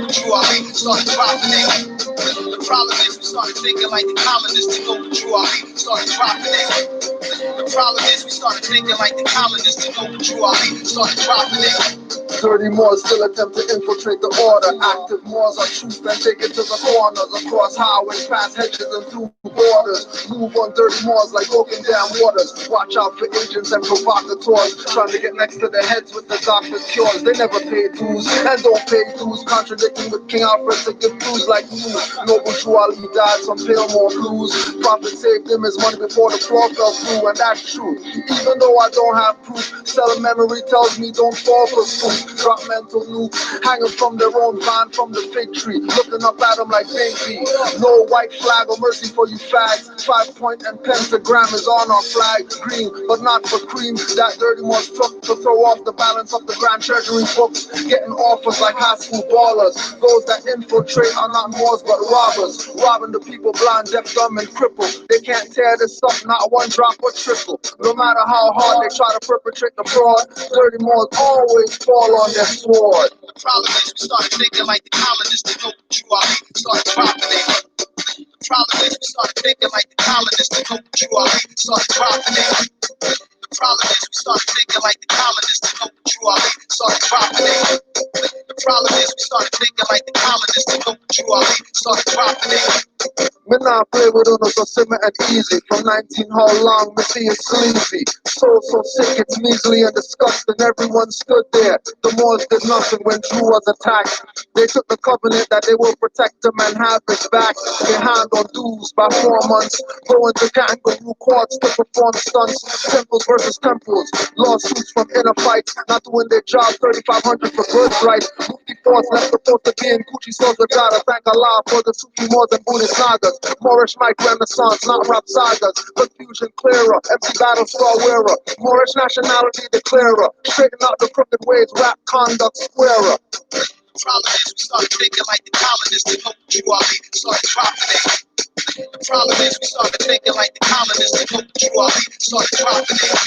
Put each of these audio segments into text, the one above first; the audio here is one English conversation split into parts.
over true Ali, started dropping it. The problem is we started thinking like the colonists took over true Ali, started dropping it. The problem is we started thinking like the colonists took over true Ali, started dropping it. Dirty Moors still attempt to infiltrate the order. Active Moors are truth and take it to the corners. Across highways, past hedges and through borders. Move on dirty Moors like broken down waters. Watch out for agents and provocateurs trying to get next to their heads with the doctor's cures. They never pay dues and don't pay dues, contradicting with King Alfred to give clues like news. Noble Drew Ali died from pale more blues. Prophet saved him his money before the floor fell through, and that's true. Even though I don't have proof, selling memory tells me don't fall for spook. Drop mental nukes, hanging from their own vine from the fig tree, looking up at them like baby. No white flag or mercy for you fags. 5 point and pentagram is on our flag. Green, but not for cream. That dirty Moors took to throw off the balance of the grand treasury books, getting offers like high school ballers. Those that infiltrate are not Moors but robbers, robbing the people blind, deaf, dumb, and crippled. They can't tear this up, not one drop or trickle. No matter how hard they try to perpetrate the fraud, dirty Moors always fall on their sword. The problem is we started thinking like the colonists took over true Ali, started dropping it. The problem is we started thinking like the colonists took over true Ali, started dropping it. The problem is we started thinking like the colonists took over true Ali, started dropping it. The problem is we started thinking like the colonists took over true Ali, started dropping it. Me not play with us so simmer and easy. From 19 how long me see it sleazy. So sick it's measly and disgusting. Everyone stood there. The Moors did nothing when Drew was attacked. They took the covenant that they will protect him and have his back. Behind on dues by 4 months. Going to kangaroo courts to perform stunts. Temples versus temples. Lawsuits from inner fights. Not doing their job. 3,500 for birthright. 54 left supposed to be in Gucci stores. We gotta thank Allah for the Sufi Moors and Buddhist Nagas. Moorish Mike Renaissance, not rap sagas. Confusion clearer, empty battle star wearer. Moorish nationality declarer. Straighten out the crooked ways, rap conduct squarer. The problem is we started thinking like the colonists took over true Ali, started dropping it. The problem is we started thinking like the colonists took over true Ali, started dropping it.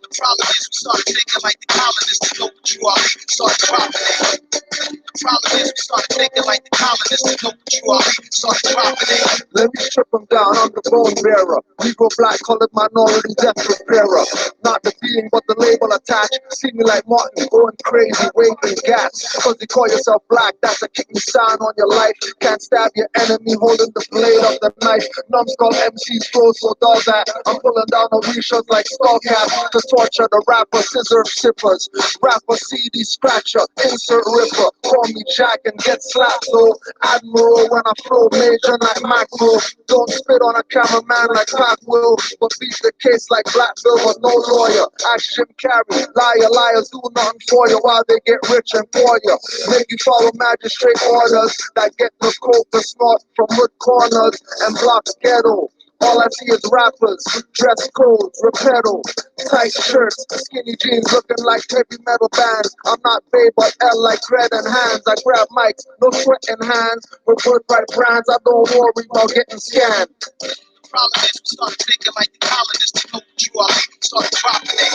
The problem is we started thinking like the colonists took over true Ali, started dropping it. The problem is we started thinking like the colonists took over true Ali, started dropping it. Let me strip them down, I'm the bone bearer. Negro black colored minority death preparer. Not the being but the label attached. See me like Martin going crazy, waving gas. Cause you call yourself black, that's a kicking sign on your life. Can't stab your enemy holding the blade of the knife. Numbskull MCs throw so dull that I'm pulling down the reshot like skullcap to torture the rapper, scissor sippers. Rapper CD scratcher, insert ripper. Call me Jack and get slapped though. Admiral when I flow major like macro. Don't spit on a cameraman like Pac will, but beat the case like Black Bill but no lawyer. Ask Jim Carrey, liars do nothing for you while they get rich and poor you. Make you follow magistrate orders that get the coke to snort from hood corners and blocks ghetto. All I see is rappers, dress codes, repedo, tight shirts, skinny jeans looking like heavy metal bands. I'm not babe but L like bread and hands. I grab mics, no sweat in hands. With birthright brands, I don't worry about getting scanned. The problem is we started thinking like the colonists took over true Ali, started dropping it.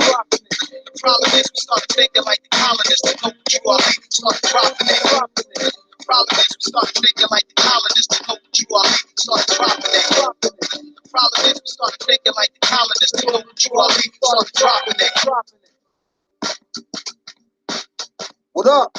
The problem is we started thinking like the colonists took over true Ali, started dropping it. The problem is we started thinking like the colonists took over true Ali, started dropping it. The problem is we started thinking like the colonists took over true Ali, started dropping it. What up?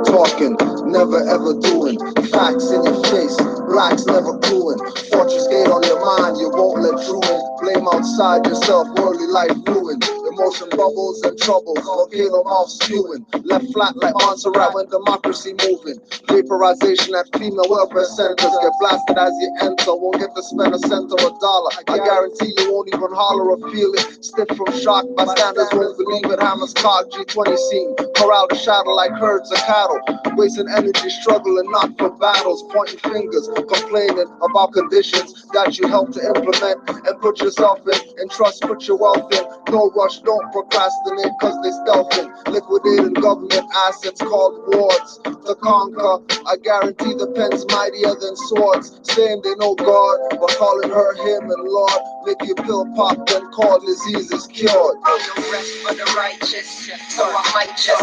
Talking, never ever doing. Facts in your face, blacks never cooling. Fortress gate on your mind, you won't let through it. Blame outside yourself, worldly life ruined. Emotion bubbles and troubles, volcano mouth spewing. Left flat like Montserrat when democracy moving. Vaporization at female welfare centers. Get blasted as you enter, won't get to spend a cent or a dollar. I guarantee you won't even holler or feel it. Stiff from shock, bystanders won't believe it. Hammers cock, G20 scene. Corral the shadow like herds of cattle. Wasting energy, struggling not for battles. Pointing fingers, complaining about conditions that you help to implement and put yourself in. And trust, put your wealth in. No rush, no don't procrastinate cause they stealthing, liquidating government assets called wards. To conquer, I guarantee the pen's mightier than swords. Saying they know God, but calling her him and Lord. Make you pill pop, then call diseases cured. Ain't no rest for the righteous, so I might just.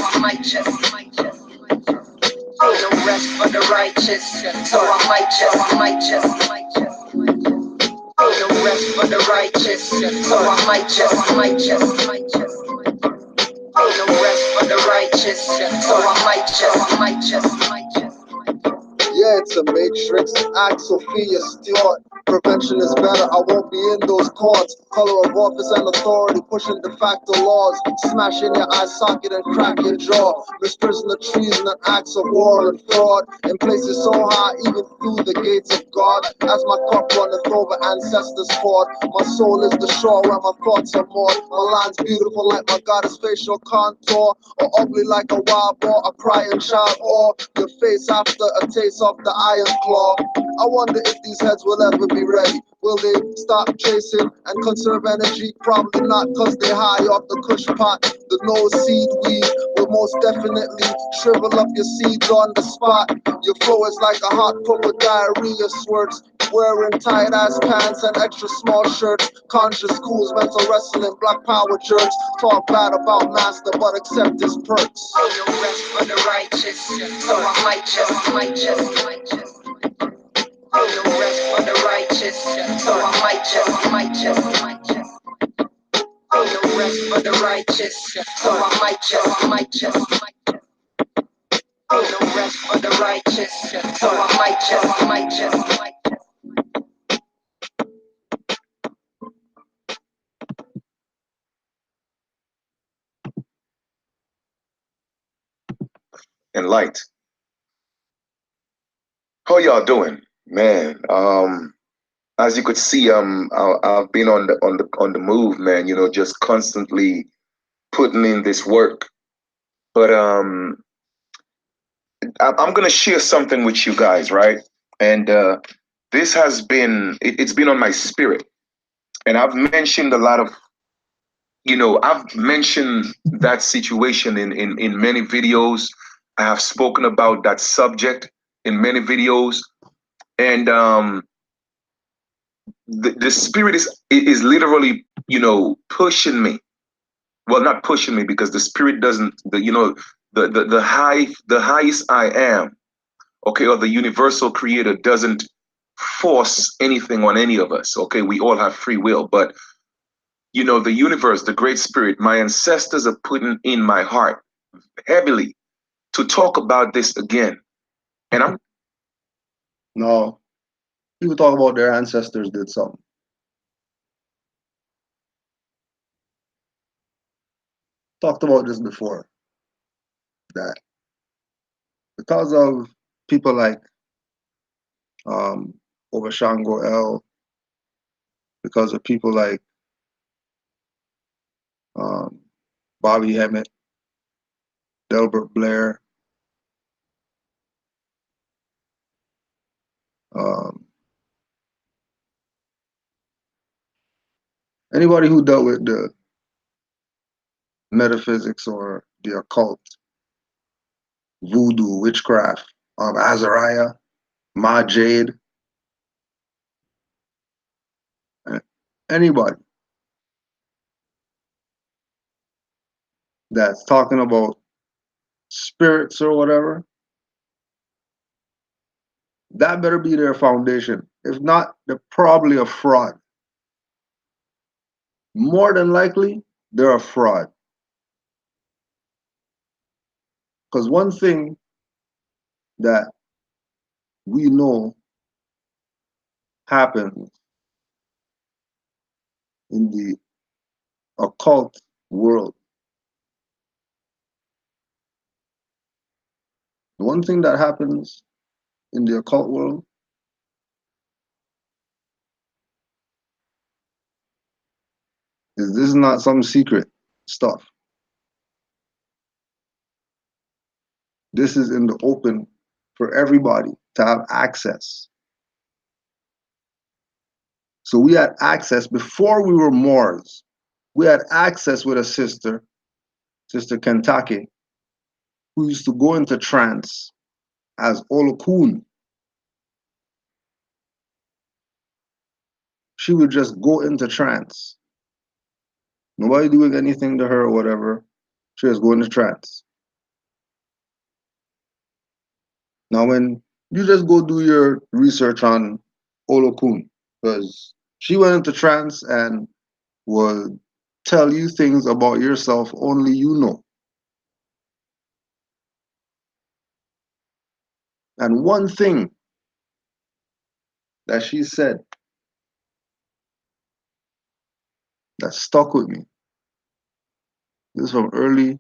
Ain't no rest for the righteous, so I might just. Ain't no rest for the righteous, so I might just. Ain't no rest for the righteous, so I might just. Yeah, it's a matrix. Act Sophia Stewart. Prevention is better. I won't be in those courts. Color of office and authority, pushing de facto laws. Smashing your eye socket and crack your jaw. Misprision of treason and acts of war and fraud. In places so high, even through the gates of God. As my cup runneth over ancestors fought. My soul is the shore where my thoughts are moored. My line's beautiful like my goddess facial contour. Or ugly like a wild boar, a crying child. Or your face after a taste of the iron claw. I wonder if these heads will ever be ready. Will they stop chasing and conserve energy? Probably not, cause they high off the kush pot. The no seed weed will most definitely shrivel up your seeds on the spot. Your flow is like a hot cup of diarrhea squirts. Wearing tight ass pants and extra small shirts. Conscious schools, mental wrestling, black power jerks. Talk bad about master, but accept his perks. Ain't no rest for the righteous, so I might just. Ain't no rest for the righteous, so I might just. Ain't no rest for the righteous, so I might just. Ain't no rest for the righteous, so I might just. And light. How y'all doing, man? As you could see, I've been on the move, man. You know, just constantly putting in this work. But I'm gonna share something with you guys, right? And this has been it's been on my spirit, and I've mentioned a lot of, I've mentioned that situation in many videos. I have spoken about that subject in many videos, and the spirit is literally, pushing me. Well, not pushing me, because the spirit doesn't, the highest I am, okay, or the universal creator doesn't force anything on any of us. Okay, we all have free will, but the universe, the great spirit, my ancestors are putting in my heart heavily to talk about this again. And I'm No, people talk about their ancestors did something. Talked about this before. That because of people like Obashango L, because of people like um, Bobby Hemmett, Delbert Blair, um, anybody who dealt with the metaphysics or the occult, voodoo, witchcraft, Azariah, Ma Jade, anybody that's talking about spirits or whatever, that better be their foundation. If not, they're probably a fraud. More than likely, they're a fraud. Because one thing that we know happens in the occult world, the one thing that happens in the occult world is this is not some secret stuff. This is in the open for everybody to have access. So we had access before we were Moors. we had access with a sister, Sister Kentucky, who used to go into trance as Olokun. She would just go into trance. Nobody doing anything to her or whatever. She just go into trance. Now, when you just go do your research on Olokun, because she went into trance and will tell you things about yourself only you know. And one thing that she said that stuck with me, this is from early,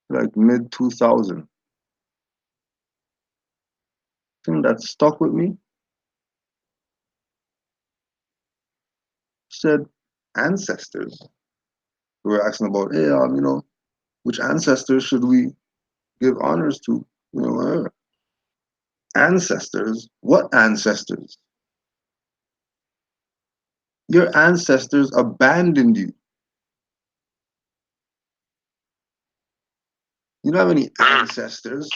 like mid 2000, thing that stuck with me, said ancestors. We were asking about, hey, which ancestors should we give honors to? Ancestors? What ancestors? Your ancestors abandoned you. You don't have any ancestors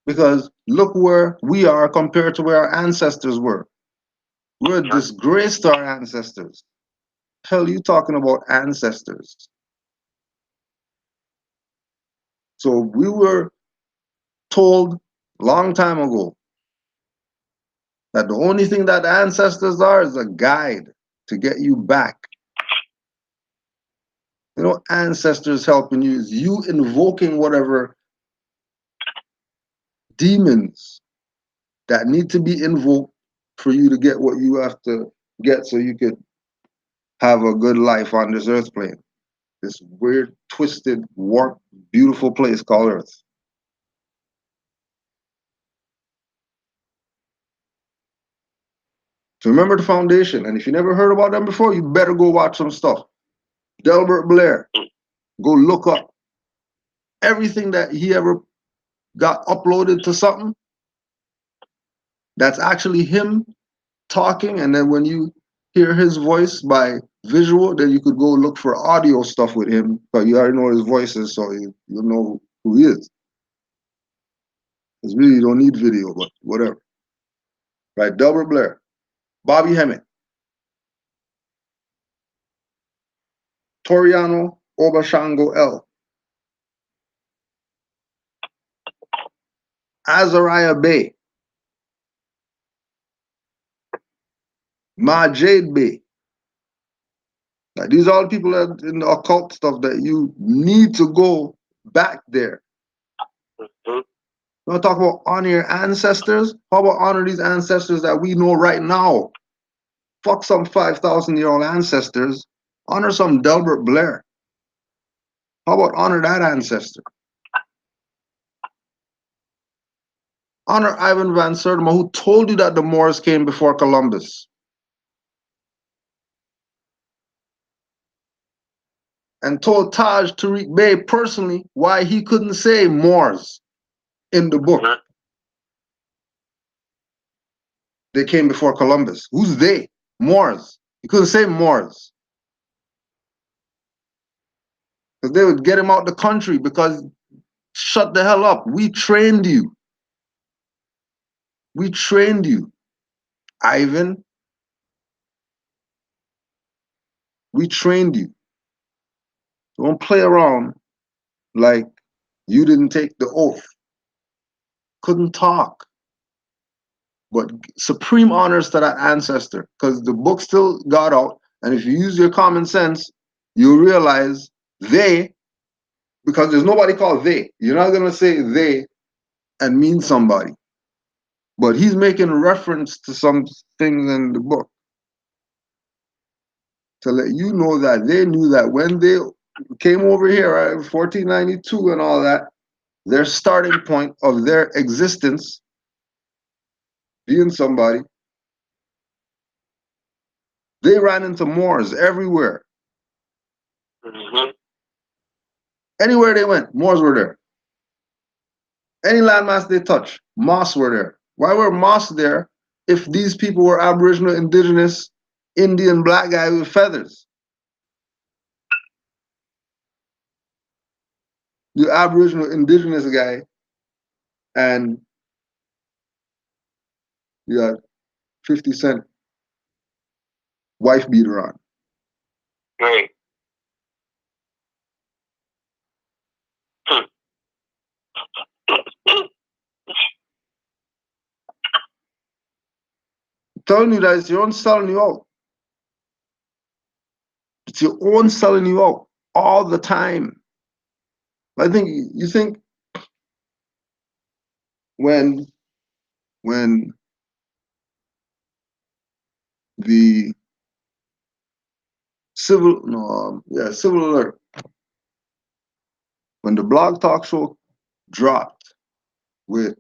because look where we are compared to where our ancestors were. We're a disgrace to our ancestors. Hell, you talking about ancestors? So we were told long time ago that the only thing that the ancestors are is a guide to get you back. Ancestors helping you is you invoking whatever demons that need to be invoked for you to get what you have to get so you could have a good life on this earth plane. This weird, twisted, warped, beautiful place called Earth. So remember the foundation. And if you never heard about them before, you better go watch some stuff. Delbert Blair. Go look up everything that he ever got uploaded to something. That's actually him talking. And then when you hear his voice by visual, then you could go look for audio stuff with him. But you already know his voice is, so you know who he is. Because really, you don't need video, but whatever. Right? Delbert Blair. Bobby Hemmett. Toriano Obashango L. Azariah Bay. Ma Jade Bay. Like, these are all the people that in the occult stuff that you need to go back there. You want to talk about honor your ancestors? How about honor these ancestors that we know right now? Fuck some 5,000-year-old ancestors. Honor some Delbert Blair. How about honor that ancestor? Honor Ivan Van Sertima, who told you that the Moors came before Columbus. And told Taj Tariq Bey personally why he couldn't say Moors in the book. They came before Columbus. Who's they? Moors. He couldn't say Moors. Because they would get him out the country because shut the hell up. We trained you. We trained you. Ivan, we trained you. Don't play around like you didn't take the oath. Couldn't talk. But supreme honors to that ancestor, because the book still got out. And if you use your common sense, you'll realize they, because there's nobody called they. You're not going to say they and mean somebody. But he's making reference to some things in the book to let you know that they knew that when they came over here, right, 1492 and all that, their starting point of their existence, being somebody, they ran into Moors everywhere. Anywhere they went, Moors were there. Any landmass they touched, Moss were there. Why were Moss there? if these people were Aboriginal, Indigenous, Indian black guy with feathers. The Aboriginal, Indigenous guy, and you got 50 Cent wife beater on. Right. I'm telling you that it's your own selling you out. It's your own selling you out all the time. I think you think when the civil alert, when the blog talk show dropped with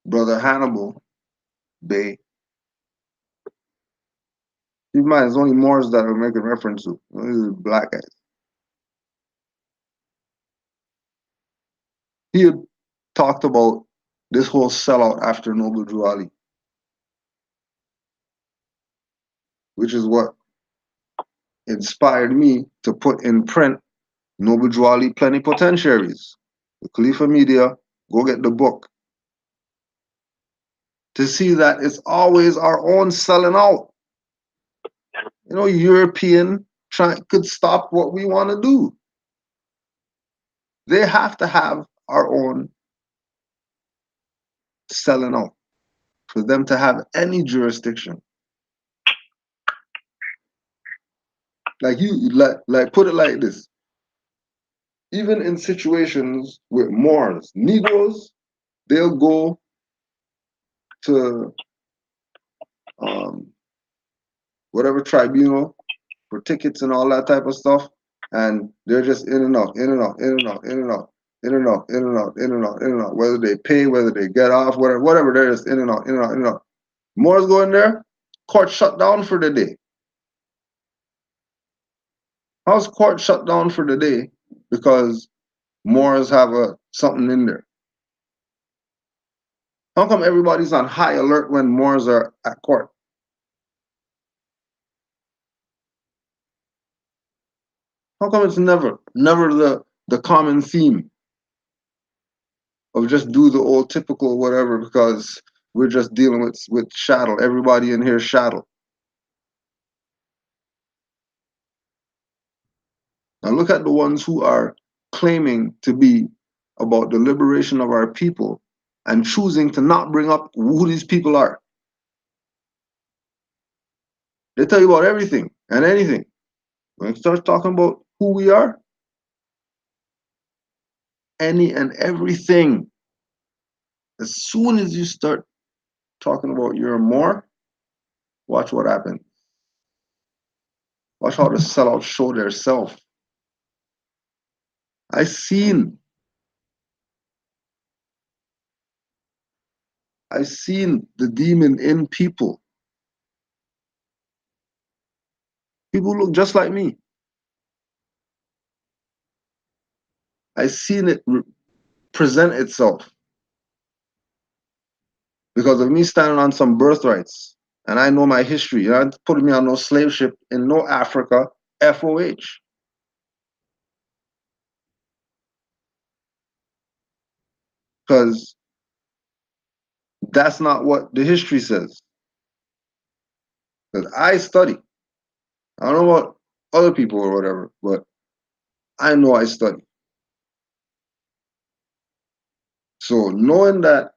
brother Hannibal Bay, keep in mind it's only Moors that are making reference to. These are black guys. He had talked about this whole sellout after Noble Drew Ali, which is what inspired me to put in print Noble Drew Ali Plenipotentiaries. The Khalifa Media, go get the book. To see that it's always our own selling out. You know, European could stop what we want to do. They have to have our own selling out for them to have any jurisdiction. Like put it like this. Even in situations with Moors, Negroes, they'll go to whatever tribunal for tickets and all that type of stuff, and they're just in and out, in and out, in and out, in and out, in and out, in and out, in and out, in and out. Whether they pay, whether they get off, whatever, they're just in and out, in and out, in and out. Moors go in there, court shut down for the day. How's court shut down for the day? Because Moors have something in there. How come everybody's on high alert when Moors are at court? How come it's never the common theme of just do the old typical whatever because we're just dealing with chattel. Everybody in here is chattel. Now look at the ones who are claiming to be about the liberation of our people and choosing to not bring up who these people are. They tell you about everything and anything. When you start talking about who we are, any and everything. As soon as you start talking about you're more, watch what happens. Watch how the sellouts show their self. I seen the demon in people. People look just like me. I seen it present itself because of me standing on some birthrights. And I know my history. You're not putting me on no slave ship in no Africa, FOH. Because that's not what the history says. Because I study. I don't know about other people or whatever, but I know I study. So knowing that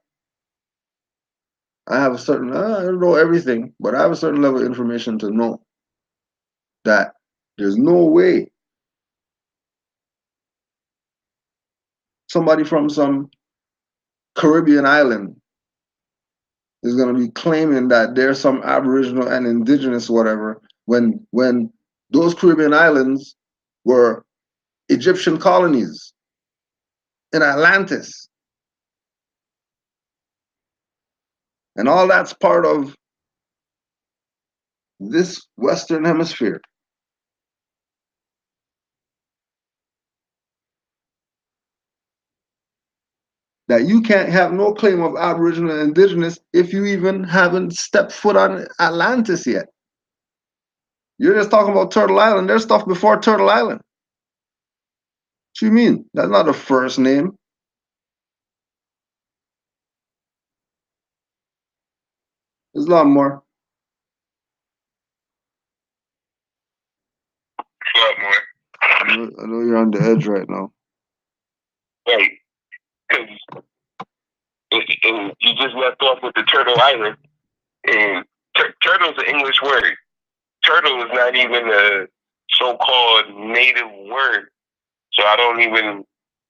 I have a certain, I don't know everything, but I have a certain level of information to know that there's no way somebody from some Caribbean island is going to be claiming that they're some Aboriginal and Indigenous whatever when those Caribbean islands were Egyptian colonies in Atlantis. And all that's part of this Western Hemisphere. that you can't have no claim of Aboriginal and Indigenous if you even haven't stepped foot on Atlantis yet. You're just talking about Turtle Island. There's stuff before Turtle Island. What you mean? That's not the first name. There's a lot more. A lot more. I know you're on the edge right now. Right. Because you just left off with the Turtle Island. And turtle's an English word. Turtle is not even a so-called native word. So I don't even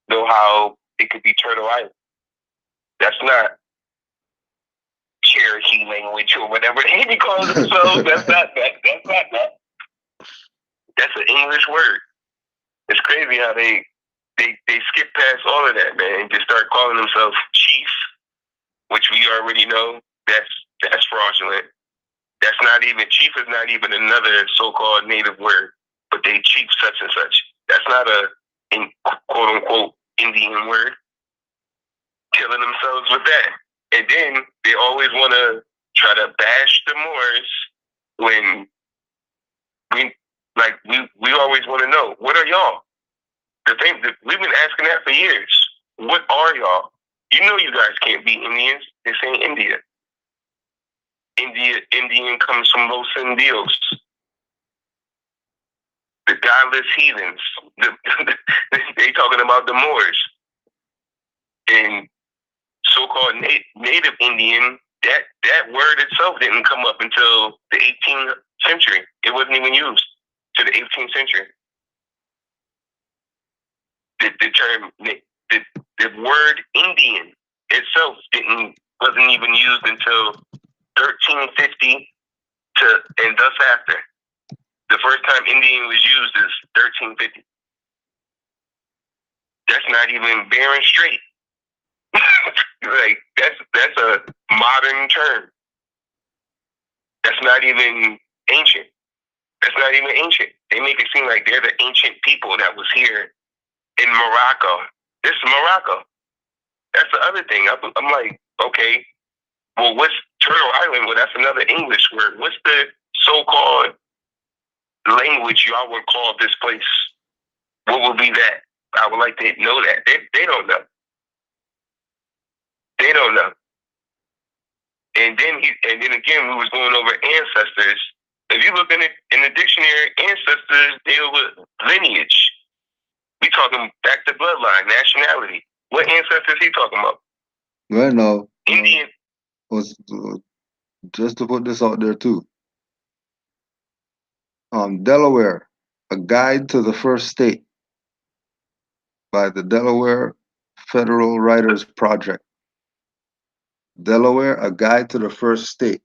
know how it could be Turtle Island. That's not Cherokee language or whatever they call themselves. That's not that. That's not that. That's an English word. It's crazy how they skip past all of that, man, and just start calling themselves chief, which we already know that's fraudulent. That's not even, chief is not even another so-called native word, but they chief such and such. That's not a quote unquote Indian word. Killing themselves with that. And then they always want to try to bash the Moors when we always want to know, what are y'all? The thing that we've been asking that for years. What are y'all? You know you guys can't be Indians. This ain't India. Indian comes from Los Indios. The godless heathens. They talking about the Moors. And so-called native Indian, that word itself didn't come up until the 18th century. It wasn't even used to the 18th century. The term, the word Indian itself wasn't even used until 1350 and thus after. The first time Indian was used is 1350. That's not even Bering Strait. Like that's a modern term. That's not even ancient. That's not even ancient. They make it seem like they're the ancient people that was here in Morocco. This is Morocco. That's the other thing. I'm like, okay, well, what's Turtle Island? Well, that's another English word. What's the so-called language y'all would call this place? What would be that? I would like to know that. They don't know. They don't know. And then again, we was going over ancestors. If you look in the dictionary, ancestors deal with lineage. We talking back to bloodline, nationality. What ancestors he talking about? Right now, Indian. Just to put this out there too. Delaware, A Guide to the First State by the Delaware Federal Writers Project. Delaware, A Guide to the First State.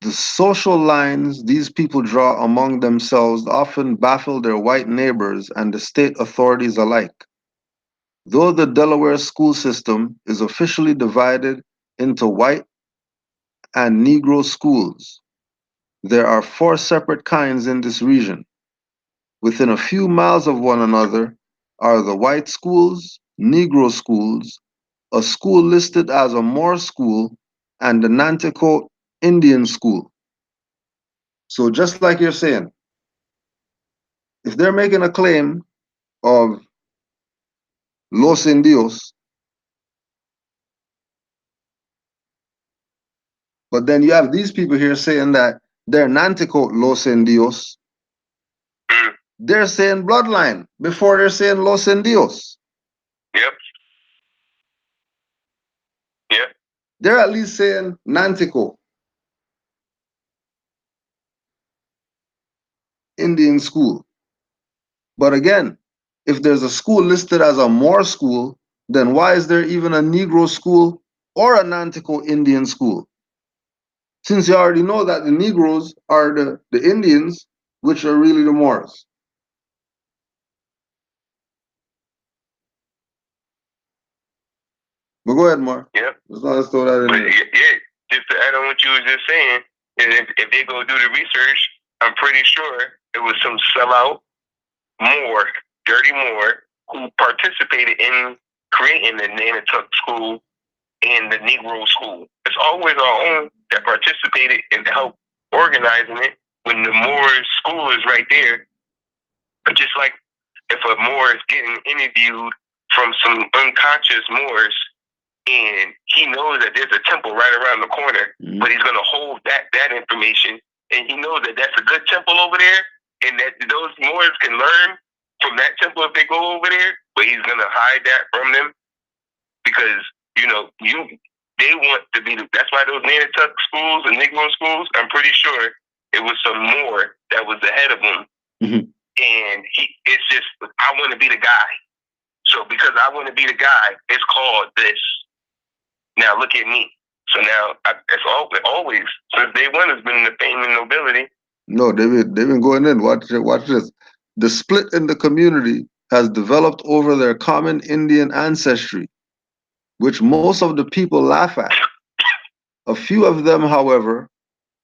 The social lines these people draw among themselves often baffle their white neighbors and the state authorities alike. Though the Delaware school system is officially divided into white and Negro schools, there are 4 separate kinds in this region. Within a few miles of one another are the white schools, Negro schools, a school listed as a Moor school, and the Nanticoke Indian school. So just like you're saying, if they're making a claim of Los Indios, but then you have these people here saying that they're Nanticoke Los Indios, they're saying bloodline before they're saying Los Indios. Yep. Yep. They're at least saying Nanticoke Indian school. But again, if there's a school listed as a Moor school, then why is there even a Negro school or a Nanticoke Indian school? Since you already know that the Negroes are the Indians, which are really the Moors. But go ahead, Mar. Yep. Let's throw that in there. Yeah, just to add on what you was just saying, and if they go do the research, I'm pretty sure it was some sellout Moor dirty Moor who participated in creating the Nanatucket School and the Negro School. It's always our own that participated and helped organizing it when the Moors school is right there. But just like if a Moor is getting interviewed from some unconscious Moors and he knows that there's a temple right around the corner, but he's going to hold that information, and he knows that that's a good temple over there, and that those Moors can learn from that temple if they go over there, but he's going to hide that from them because, they want to be, that's why those Nanatucket schools and Negro schools, I'm pretty sure it was some Moor that was ahead of them. Mm-hmm. And it's just, I want to be the guy. So because I want to be the guy, it's called this. Now look at me. So now it's always since day one has been the fame and nobility. No, they've been going in. Watch this. The split in the community has developed over their common Indian ancestry, which most of the people laugh at. A few of them, however,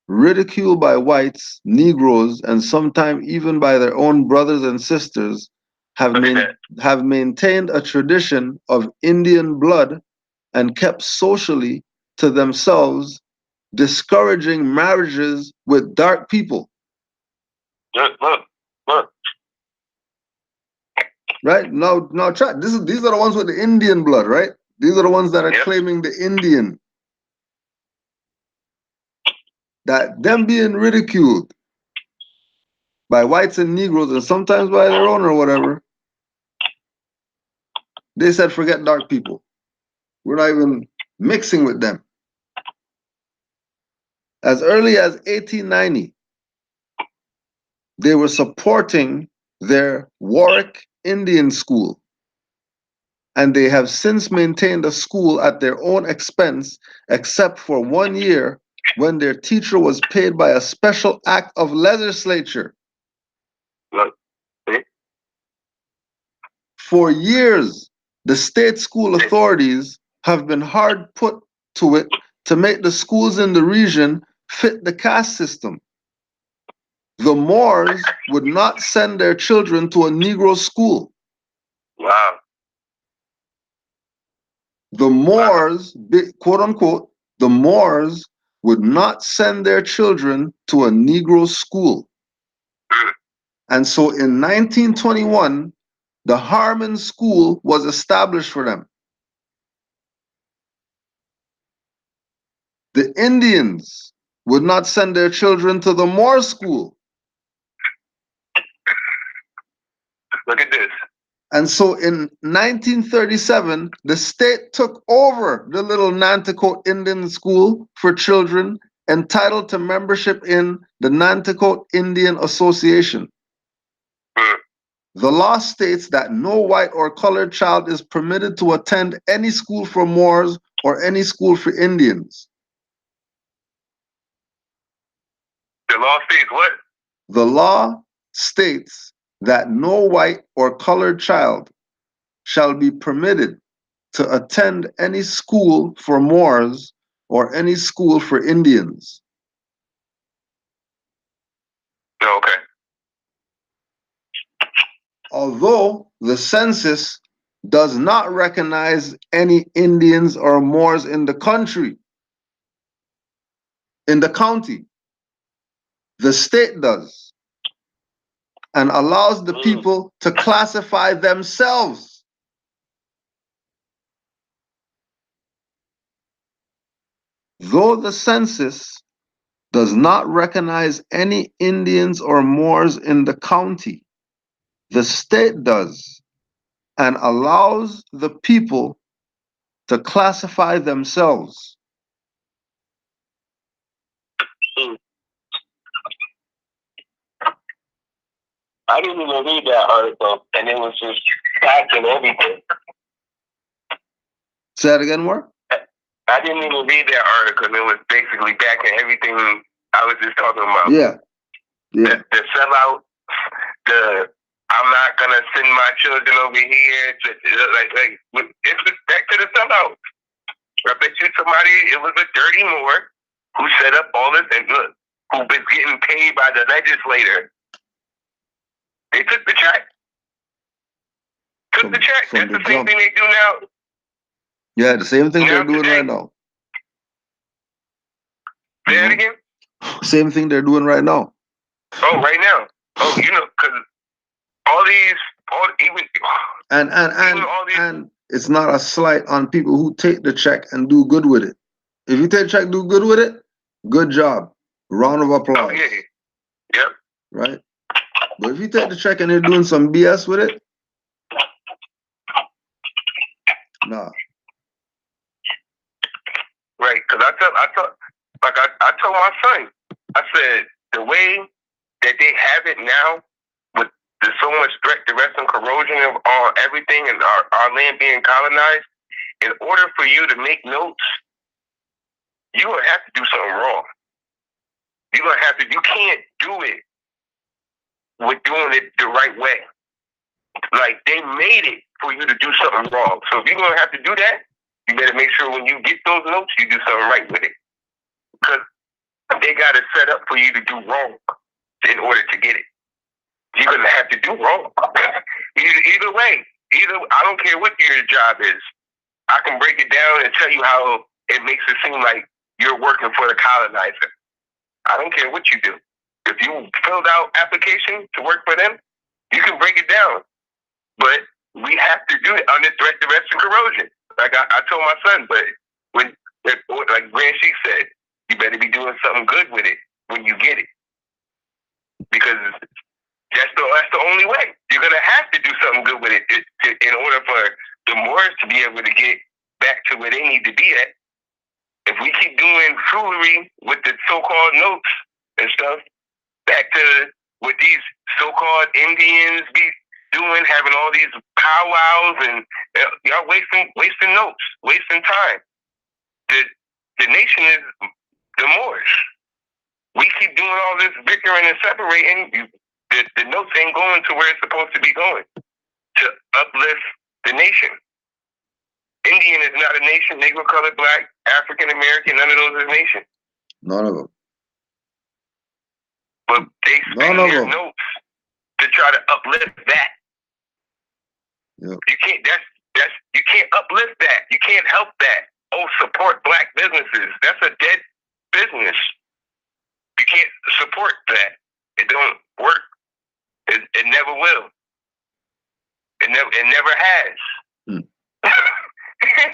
ridiculed by whites, Negroes, and sometimes even by their own brothers and sisters, have maintained a tradition of Indian blood and kept socially to themselves, discouraging marriages with dark people. Look. Right? Now try. These are the ones with the Indian blood, right? These are the ones that are claiming the Indian. That them being ridiculed by whites and Negroes and sometimes by their own or whatever, they said forget dark people. We're not even mixing with them. As early as 1890, they were supporting their Warwick Indian School, and they have since maintained a school at their own expense, except for 1 year when their teacher was paid by a special act of legislature. For years, the state school authorities have been hard put to it to make the schools in the region fit the caste system. The Moors would not send their children to a Negro school. Wow. The Moors, quote unquote, the Moors would not send their children to a Negro school. And so in 1921, the Harmon School was established for them. The Indians would not send their children to the Moor school. Look at this. And so in 1937, the state took over the little Nanticoke Indian School for children entitled to membership in the Nanticoke Indian Association. The law states that no white or colored child is permitted to attend any school for Moors or any school for Indians. The law states what? The law states that no white or colored child shall be permitted to attend any school for Moors or any school for Indians. Okay. Although the census does not recognize any Indians or Moors in the country, in the county, the state does, and allows the people to classify themselves. Though the census does not recognize any Indians or Moors in the county, the state does, and allows the people to classify themselves. I didn't even read that article, and it was just packing everything. Say that again, Mark? I didn't even read that article, and it was basically backing everything I was just talking about. Yeah. The sellout, I'm not gonna send my children over here. It's back to the sellout. I bet you it was a dirty Moor who set up all this and look, who was getting paid by the legislator. They took the check. cut the check. That's the same thing they do now. Yeah, the same thing they're doing right now. Say that again? Same thing they're doing right now. Oh, right now. Oh, because all these, and it's not a slight on people who take the check and do good with it. If you take the check, do good with it, good job. Round of applause. Oh, yeah. Yep. Right? But if you take the check and you're doing some BS with it, nah. Right, because I told my son, I said, the way that they have it now, with there's so much threat to rest and corrosion of everything and our land being colonized, in order for you to make notes, you're going to have to do something wrong. You can't do it with doing it the right way. Like, they made it for you to do something wrong. So if you're going to have to do that, you better make sure when you get those notes, you do something right with it. Because they got it set up for you to do wrong in order to get it. You're going to have to do wrong. Either way, I don't care what your job is. I can break it down and tell you how it makes it seem like you're working for the colonizer. I don't care what you do. If you filled out application to work for them, you can break it down. But we have to do it under threat to rest and corrosion. Like I told my son, but like Grand Sheik said, you better be doing something good with it when you get it. Because that's the only way. You're going to have to do something good with it in order for the Moors to be able to get back to where they need to be at. If we keep doing foolery with the so-called notes and stuff, back to what these so-called Indians be doing, having all these powwows, and y'all wasting notes, wasting time. The nation is the Moors. We keep doing all this bickering and separating. The notes ain't going to where it's supposed to be going, to uplift the nation. Indian is not a nation. Negro, colored, black, African American, none of those is nation. None of them. But they spend their notes to try to uplift that. Yep. You can't uplift that. You can't help that. Oh, support black businesses. That's a dead business. You can't support that. It don't work. It never will. It never has.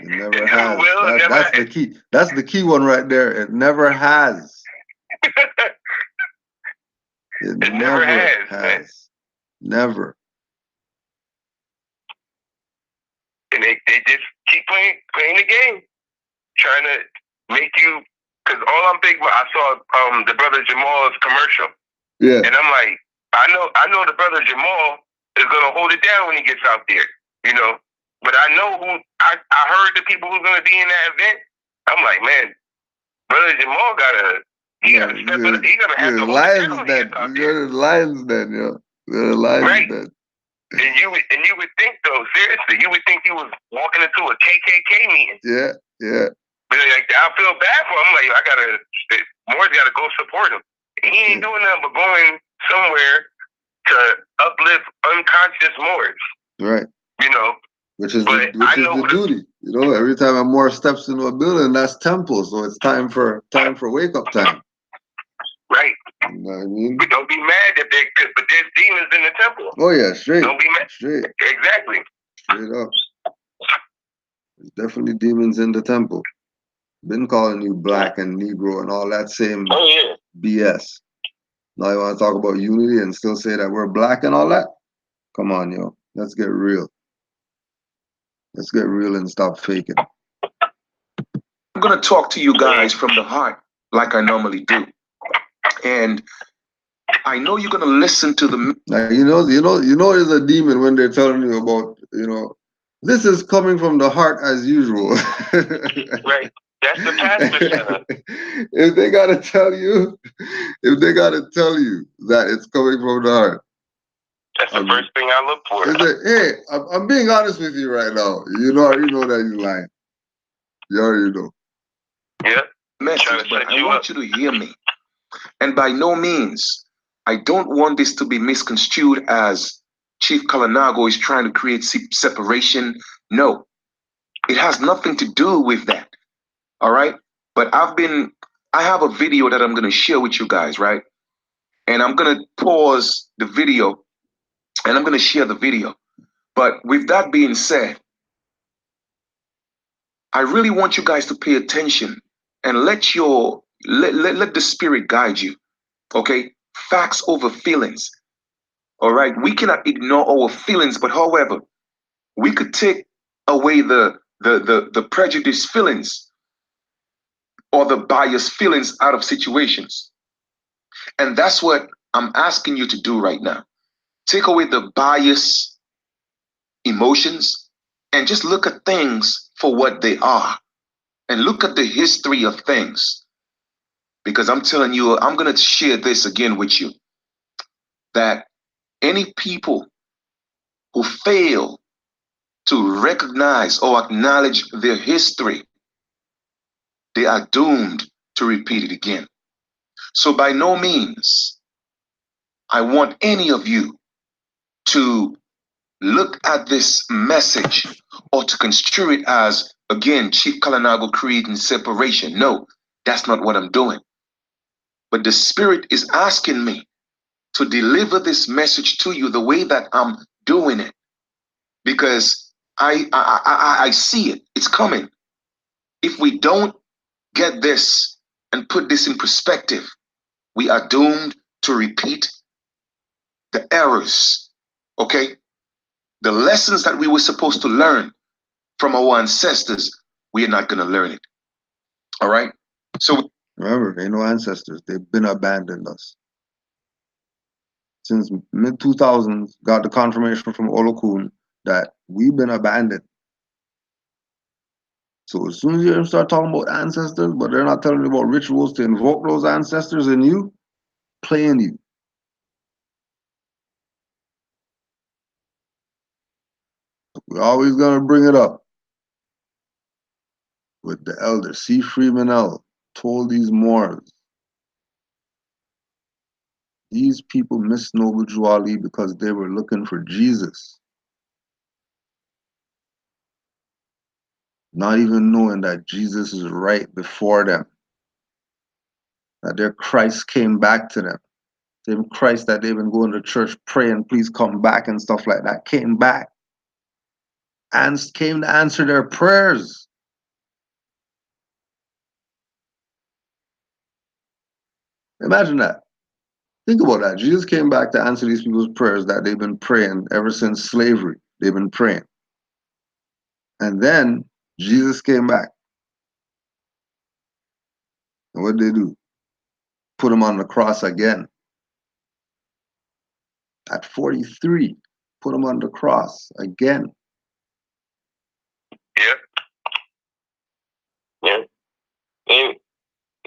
It never has. That's the key. That's the key one right there. It never has. It never has. Never. And they just keep playing the game, trying to make you. Because all I'm thinking about, I saw the brother Jamal's commercial. Yeah. And I'm like, I know the brother Jamal is gonna hold it down when he gets out there, But I know I heard the people who's gonna be in that event. I'm like, man, brother Jamal gotta step it up. He gonna have to hold it down when he gets out there. You're the Lions Den, yo. You're the Lions Den. And you would think though, seriously, you would think he was walking into a KKK meeting. Yeah. But like, I feel bad for him. Like, Moore's gotta go support him. He ain't doing nothing but going somewhere to uplift unconscious Moors. Right. Which is the duty. Every time a Moor steps into a building, that's temple. So it's time for wake up time. Right. You know what I mean? But don't be mad but there's demons in the temple. Oh yeah, straight. Don't be mad. Straight. Exactly. Straight up. There's definitely demons in the temple. Been calling you black and Negro and all that same BS. Now you want to talk about unity and still say that we're black and all that? Come on, yo. Let's get real. Let's get real and stop faking. I'm going to talk to you guys from the heart like I normally do. And I know you're going to listen to the... Now, there's a demon when they're telling you about, this is coming from the heart as usual. Right. That's the pastor. If they got to tell you that it's coming from the heart. That's the first thing I look for. Hey, I'm being honest with you right now. You already know that he's lying. You already know. Yeah. Message, but I want you to hear me. And by no means, I don't want this to be misconstrued as Chief Kalinago is trying to create separation. No, it has nothing to do with that. All right. But I have a video that I'm going to share with you guys, right? And I'm going to pause the video and I'm going to share the video. But with that being said, I really want you guys to pay attention and let the spirit guide you. Okay? Facts over feelings. All right? We cannot ignore our feelings, but however, we could take away the prejudice feelings or the bias feelings out of situations. And that's what I'm asking you to do right now. Take away the bias emotions and just look at things for what they are and look at the history of things. Because I'm telling you, I'm going to share this again with you, that any people who fail to recognize or acknowledge their history, they are doomed to repeat it again. So by no means I want any of you to look at this message or to construe it as, again, Chief Kalinago creating separation. No, that's not what I'm doing. But the Spirit is asking me to deliver this message to you the way that I'm doing it, because I see it. It's coming. If we don't get this and put this in perspective, we are doomed to repeat the errors. Okay? The lessons that we were supposed to learn from our ancestors, we are not going to learn it. All right? So remember, ain't no ancestors. They've been abandoned us. Since mid-2000s, got the confirmation from Olokun that we've been abandoned. So as soon as you start talking about ancestors, but they're not telling you about rituals to invoke those ancestors in you, playing you. We're always going to bring it up with the elder C. Freeman L. told these Moors, these people missed Noble Drew Ali because they were looking for Jesus, not even knowing that Jesus is right before them, that their Christ came back to them. Same Christ that they've been going to church praying, please come back and stuff like that, came back and came to answer their prayers. Imagine that. Think about that. Jesus came back to answer these people's prayers that they've been praying ever since slavery. They've been praying. And then Jesus came back. And what did they do? Put him on the cross again. At 43, put him on the cross again. Yeah. Yeah. And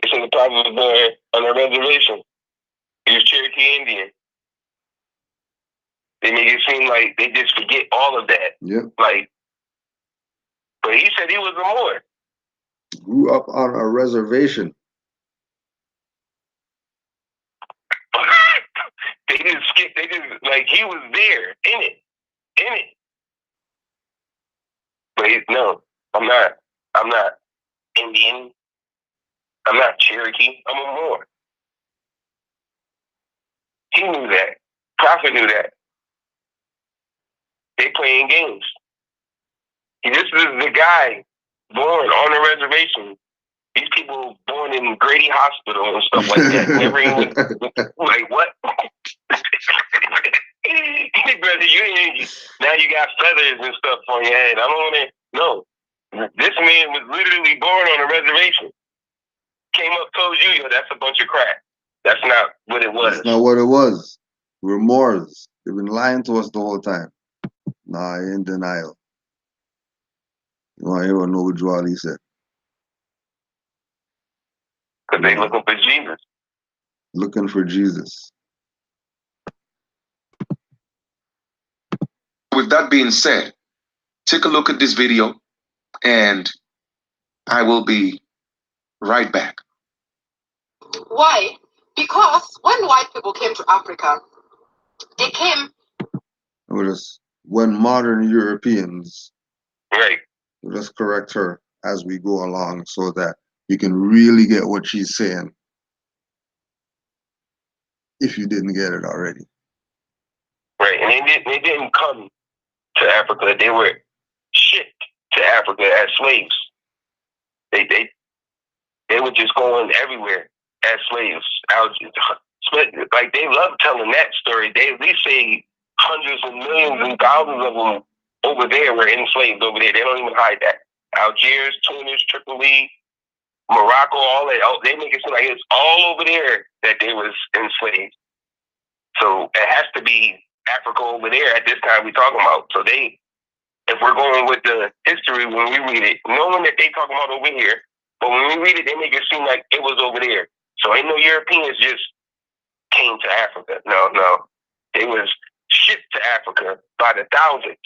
it's in the Bible on the reservation. He was Cherokee Indian. They make it seem like they just forget all of that. Yep. Like, but he said he was a Moor. Grew up on a reservation. They just skip. They just like he was there in it. But no, I'm not. I'm not Indian. I'm not Cherokee. I'm a Moor. He knew that. Prophet knew that. They playing games. This is the guy born on a reservation. These people born in Grady Hospital and stuff like that. Never even like what? Brother, now you got feathers and stuff on your head. I don't want to. No, this man was literally born on a reservation. Came up, told you, yo, that's a bunch of crap. That's not what it was. That's not what it was. We're Moors. They've been lying to us the whole time. Nah, in denial. You want to hear what Noble Drew Ali said? Because they looking for Jesus. Looking for Jesus. with that being said, take a look at this video and I will be right back. Why? Because when white people came to Africa, they came When modern Europeans, Right. we'll just correct her as we go along so that you can really get what she's saying if you didn't get it already. Right. And they didn't come to Africa. They were shipped to Africa as slaves. They were just going everywhere as slaves. Like, they love telling that story. They at least say hundreds of millions and thousands of them over there were enslaved over there. They don't even hide that. Algiers, Tunis, Tripoli, Morocco, all that. They make it seem like it's all over there that they was enslaved. So it has to be Africa over there at this time we're talking about. So if we're going with the history when we read it, knowing that they talking about over here, but when we read it, they make it seem like it was over there. So ain't no Europeans just came to Africa. No. They was shipped to Africa by the thousands.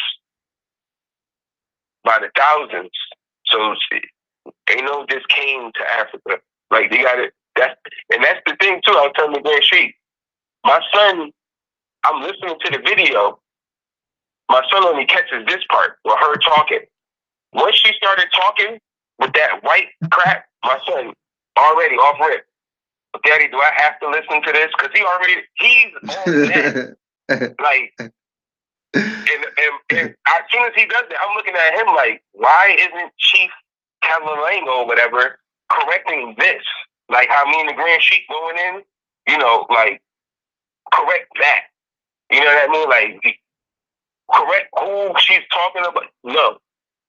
So ain't no just came to Africa. Like, they got it. That's the thing too. I was telling the Grand Street. My son, I'm listening to the video. My son only catches this part with her talking. Once she started talking with that white crap, my son already off rip. Daddy, do I have to listen to this? Because he's on that. Like, and as soon as he does that, I'm looking at him like, why isn't Chief Kalinago or whatever correcting this? Like how me and the Grand Sheik going in, like, correct that. You know what I mean? Like, correct who she's talking about. No.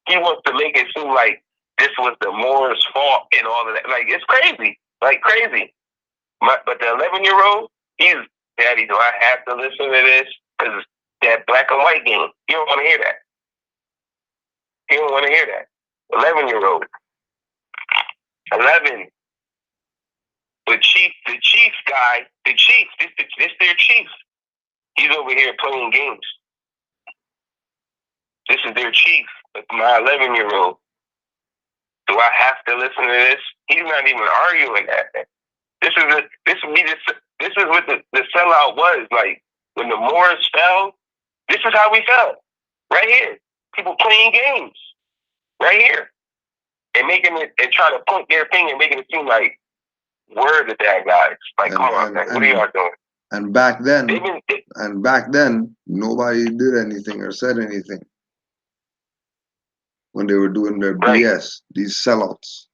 He wants to make it seem like this was the Moors' fault and all of that. Like, it's crazy. Like, crazy. But the 11-year-old, Daddy, do I have to listen to this? Because that black and white game, he don't want to hear that. He don't want to hear that. 11-year-old. 11. The chief guy, this their chief. He's over here playing games. This is their chief. My 11-year-old. Do I have to listen to this? He's not even arguing that. This is what the sellout was. Like, when the Moors fell, this is how we felt. Right here. People playing games. Right here. And making it, and trying to point their finger and making it seem like we're the bad guys. Like, come on, man. What are y'all doing? And back then, nobody did anything or said anything when they were doing their BS, these sellouts.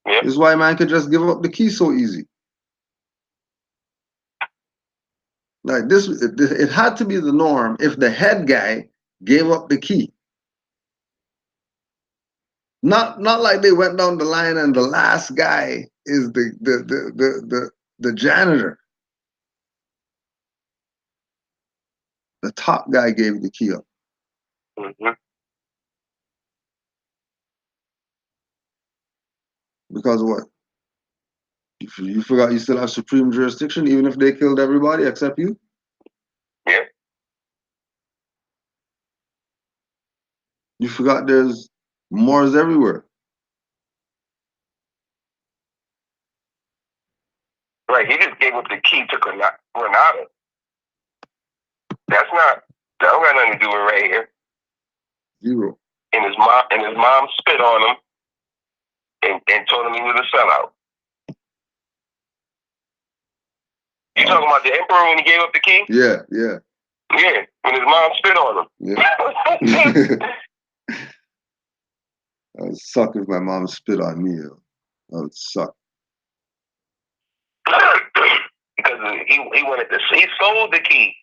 Yep. This is why man could just give up the key so easy. Like this, it had to be the norm if the head guy gave up the key. Not like they went down the line and the last guy is the janitor. The top guy gave the key up. Mm-hmm. Because of what? You forgot you still have supreme jurisdiction even if they killed everybody except you? Yeah. You forgot there's Moors everywhere. Right, he just gave up the key to Granada. That don't got nothing to do with right here. Zero. And his mom spit on him and told him he was a sellout. You talking about the emperor when he gave up the key? Yeah. Yeah, when his mom spit on him. Yeah. That would suck if my mom spit on me. That would suck. Because he wanted to. He sold the key.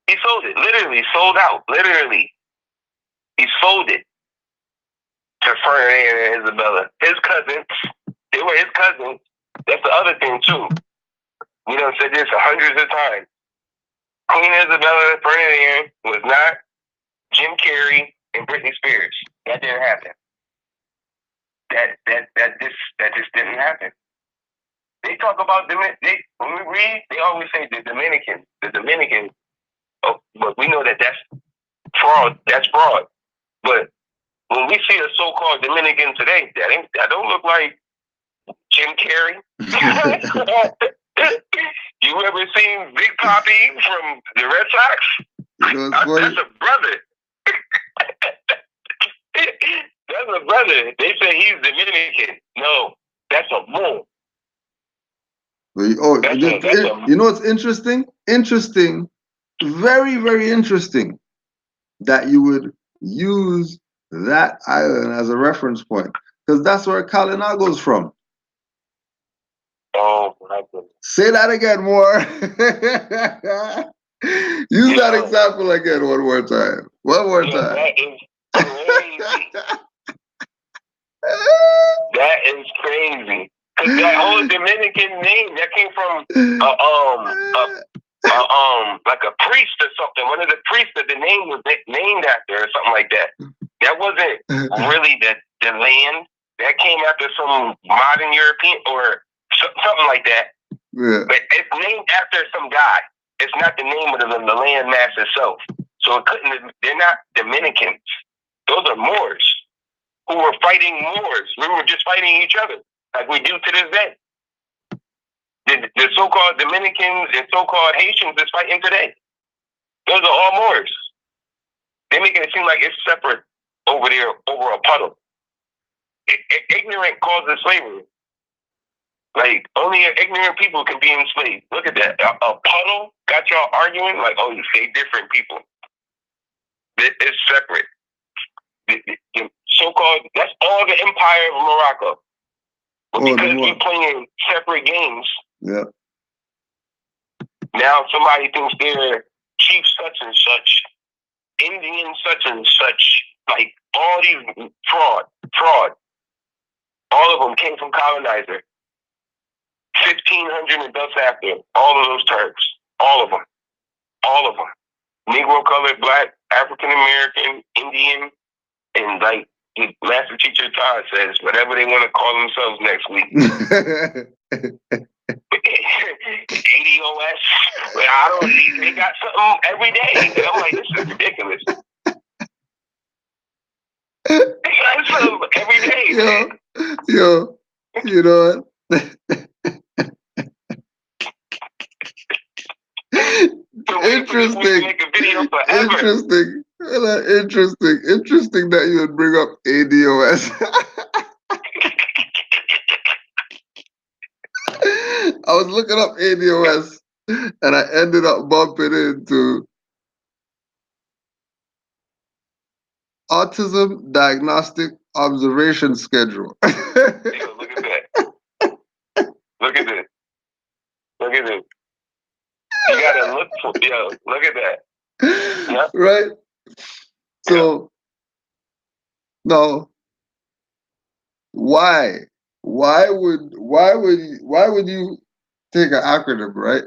He sold it. Literally sold out. Literally, he sold it to Ferdinand and Isabella. His cousins. They were his cousins. That's the other thing too. We done said this hundreds of times. Queen Isabella Ferdinand was not Jim Carrey and Britney Spears. That didn't happen. That just didn't happen. They talk about when we read, they always say the Dominican. Oh, but we know that's fraud. That's fraud. But when we see a so-called Dominican today, that don't look like Jim Carrey. You ever seen Big Papi from the Red Sox? You know, it's funny. That's a brother. That's a brother. They say he's Dominican. No, that's a bull. Oh, you know what's interesting? Interesting. Very, very interesting that you would use that island as a reference point, because that's where Kalinago is from. Oh, my goodness. Say that again more. Use that example again one more time. One more time. That is crazy. That is crazy. Because that whole Dominican name, that came from like a priest or something. One of the priests that the name was named after or something like that. That wasn't really the land. That came after some modern European or something like that. Yeah. But it's named after some god. It's not the name of the land mass itself. So it couldn't. They're not Dominicans. Those are Moors who were fighting Moors. We were just fighting each other like we do to this day. The so-called Dominicans and so-called Haitians is fighting today. Those are all Moors. They're making it seem like it's separate over there, over a puddle. Ignorant causes slavery. Like, only ignorant people can be enslaved. Look at that. A puddle got y'all arguing like, oh, they different people. It's separate. The so-called, that's all the empire of Morocco. But because we're playing separate games, yeah. Now somebody thinks they're chief such and such, Indian such and such, like all these fraud. All of them came from colonizer. 1500 and thus after, all of those terms. All of them. Negro, colored, black, African American, Indian, and like the master teacher Todd says, whatever they want to call themselves next week. ADOS. They got something every day. And I'm like, this is ridiculous. They got something every day. Yo, you know what? Interesting that you would bring up ADOS. I was looking up ADOS and I ended up bumping into Autism Diagnostic Observation Schedule. Yo, look at that. Look at this. You gotta look for, look at that. Yep. Right? So, no. Why would you take an acronym, right?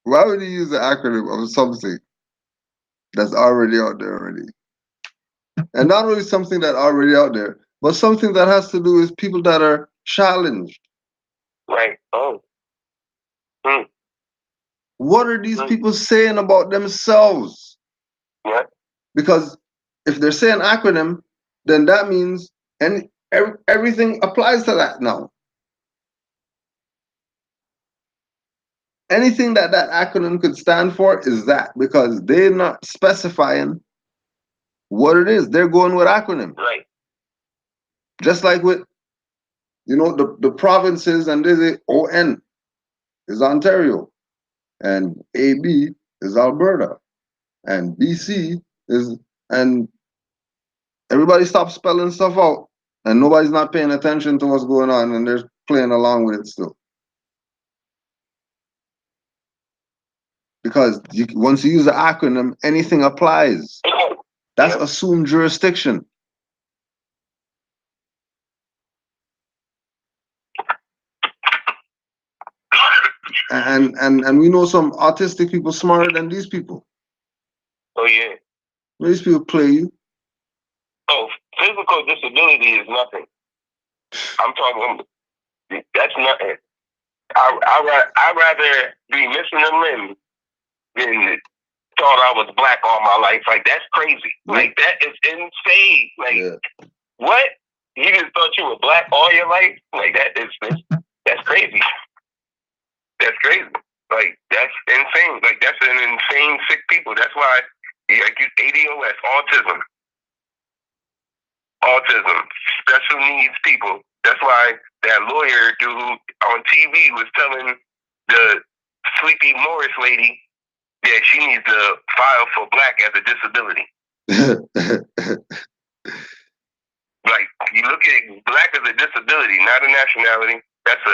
Why would you use the acronym of something that's already out there already? And not only something that's already out there, but something that has to do with people that are challenged. Right. Oh. What are these people saying about themselves? What? Because if they're saying acronym, then that means everything applies to that now. Anything that acronym could stand for is that, because they're not specifying what it is. They're going with acronym. Right. Just like with, the provinces, and there's a ON is Ontario, and AB is Alberta, and BC is, and everybody stops spelling stuff out, and nobody's not paying attention to what's going on, and they're playing along with it still. Because once you use the acronym, anything applies. That's assumed jurisdiction. And we know some autistic people smarter than these people. Oh yeah. These people play you. Oh, physical disability is nothing. I'm talking. That's nothing. I'd rather be missing a limb than thought I was black all my life. Like, that's crazy. Yeah. Like, that is insane. Like, yeah. What? You just thought you were black all your life? Like, that's crazy. That's crazy. Like, that's insane. Like, that's an insane sick people. That's why like ADOS, autism, special needs people. That's why that lawyer dude on TV was telling the Sleepy Morris lady that she needs to file for black as a disability. Like, you look at black as a disability, not a nationality. That's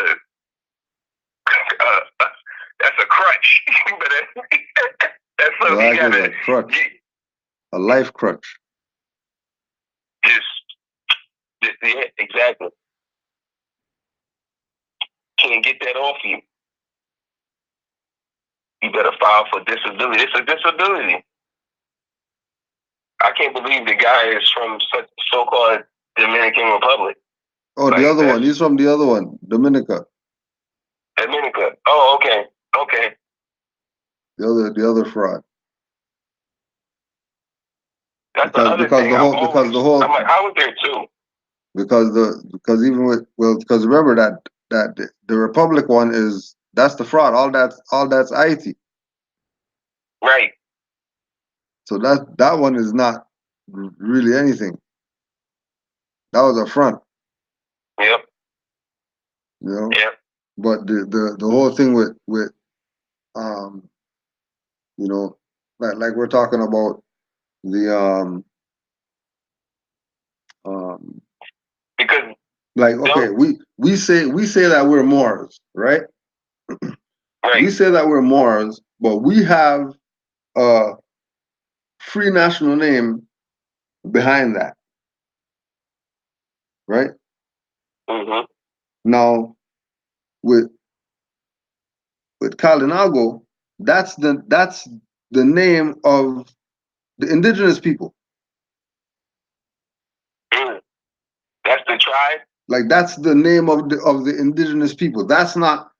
a crutch. But that's something Black you gotta, is a crutch. A life crutch. Just yeah, exactly. Can't get that off you. You better file for disability. It's a disability. I can't believe the guy is from so-called Dominican Republic. Oh, like, the other one. He's from the other one, Dominica. Dominica. Oh, okay. Okay. The other fraud. That's the other thing. Because the whole. I'm like, how was there two? Because even with because remember that the Republic one that's the fraud. All that's IT. Right. So that one is not really anything. That was a front. Yep. You know. Yep. But the whole thing with you know, like we're talking about the because like okay, we say that we're Moors, right? Right. We say that we're Moors, but we have a free national name behind that, right? Mm-hmm. Now with Kalinago, that's the name of the indigenous people. That's the tribe. Like that's the name of the indigenous people. That's not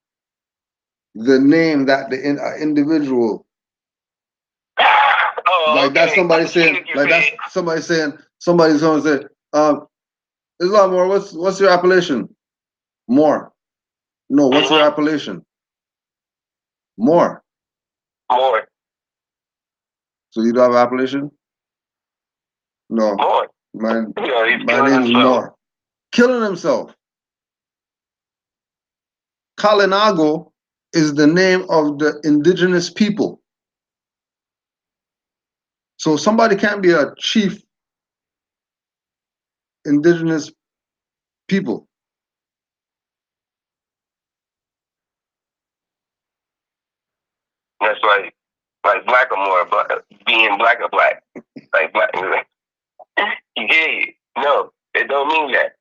the name that the individual. Oh, like okay. That's somebody saying. Like that's somebody saying. Somebody's going to say, Islam, more. What's your appellation? More. No. What's your appellation? More. More. So you don't have appellation? No. More. My my name's More. Killing himself. Kalinago is the name of the indigenous people. So somebody can't be a chief indigenous people. That's like black or more, but being black or black. Like black. Yeah. No, it don't mean that.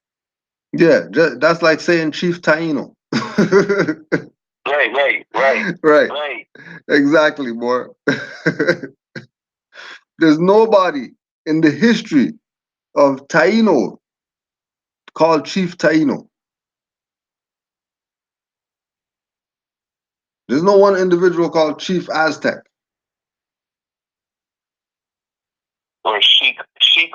Yeah, that's like saying Chief Taino. Right. Exactly, boy. There's nobody in the history of Taino called Chief Taino. There's no one individual called Chief Aztec. Or Sheik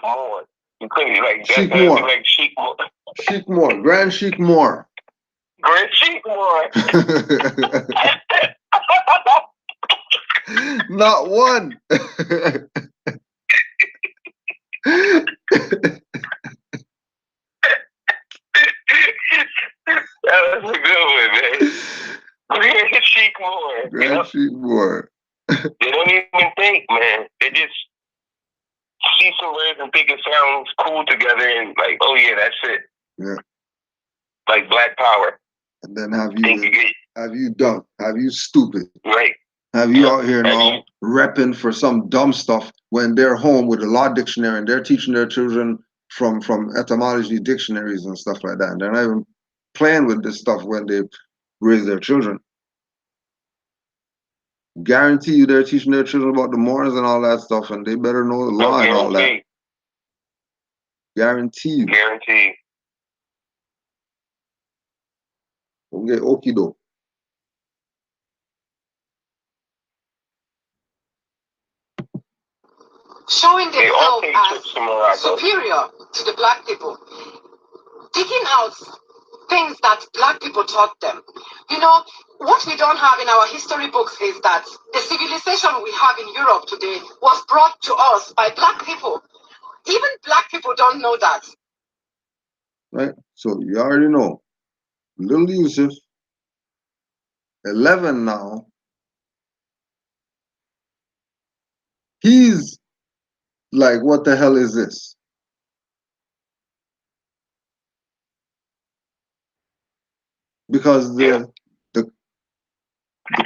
Moore. You couldn't like Sheik that. Moore. Like Sheik Moore. Sheik Moore. Grand Sheik Moore. Grand Sheik Moore. Not one. That was a good one, man. Grand Sheik Moore. Grand Sheik Moore. They don't even think, man. They just see some words and think it sounds cool together and like, oh yeah, that's it. Yeah. Like Black Power. And then have you dumb? Have you stupid? Right. Have you out here now repping for some dumb stuff when they're home with a law dictionary and they're teaching their children from etymology dictionaries and stuff like that. And they're not even playing with this stuff when they raise their children. Guarantee you they're teaching their children about the Moors and all that stuff, and they better know the law and all that. Guarantee you. Guarantee. Okay, okido. Showing themselves as superior to the black people, taking out things that black people taught them. You know, what we don't have in our history books is that the civilization we have in Europe today was brought to us by black people. Even black people don't know that. Right? So you already know. Little Yusuf, 11 now, he's like, what the hell is this? Because the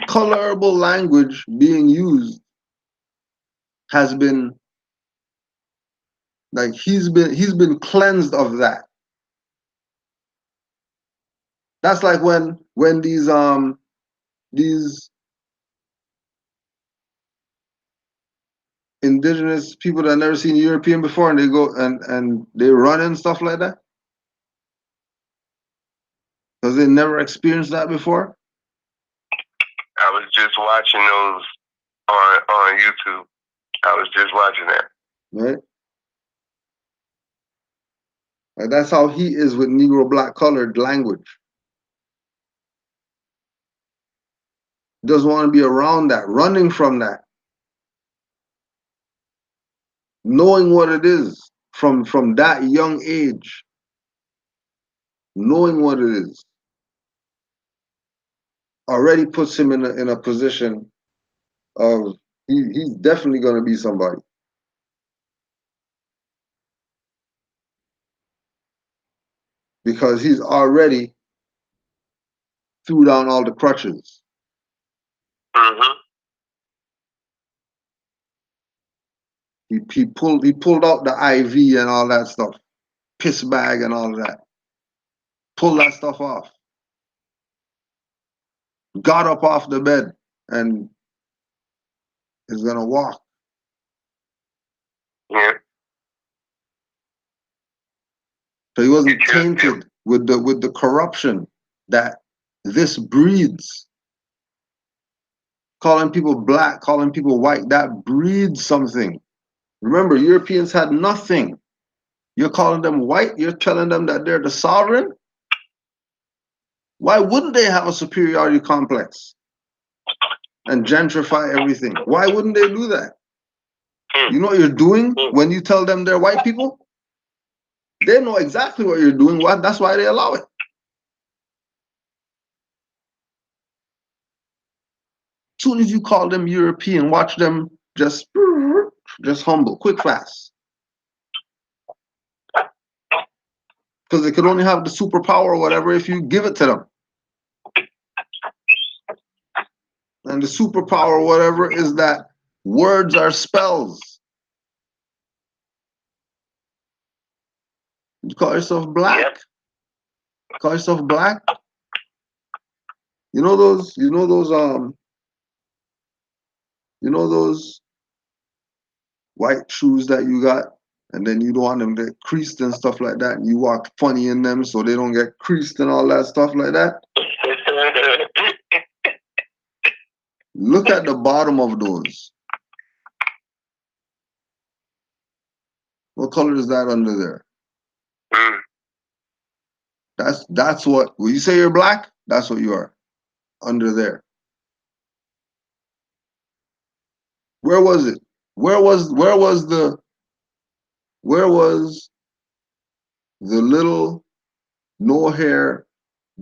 colorable language being used has been like he's been cleansed of that. That's like when these indigenous people that never seen European before and they go and they run and stuff like that because they never experienced that before. I was just watching those on YouTube. I was just watching that. Right? Like that's how he is with Negro black colored language. Doesn't want to be around that, running from that, knowing what it is from that young age, knowing what it is, already puts him in a position of he's definitely going to be somebody. Because he's already threw down all the crutches. Mm-hmm. He pulled out the IV and all that stuff, piss bag and all of that. Pulled that stuff off. Got up off the bed and is gonna walk. Yeah. So he wasn't tainted with the corruption that this breeds. Calling people black, calling people white, that breeds something. Remember, Europeans had nothing. You're calling them white, you're telling them that they're the sovereign. Why wouldn't they have a superiority complex and gentrify everything? Why wouldn't they do that? You know what you're doing when you tell them they're white people? They know exactly what you're doing. That's why they allow it. Soon as you call them European, watch them just humble, quick, fast. Because they could only have the superpower or whatever if you give it to them. And the superpower or whatever is that words are spells. You call yourself black? Yep. Call yourself black? You know those white shoes that you got, and then you don't want them to get creased and stuff like that, and you walk funny in them so they don't get creased and all that stuff like that. Look at the bottom of those. What color is that under there? That's what, when you say you're black, that's what you are. Under there. Where was it? Where was the little no hair,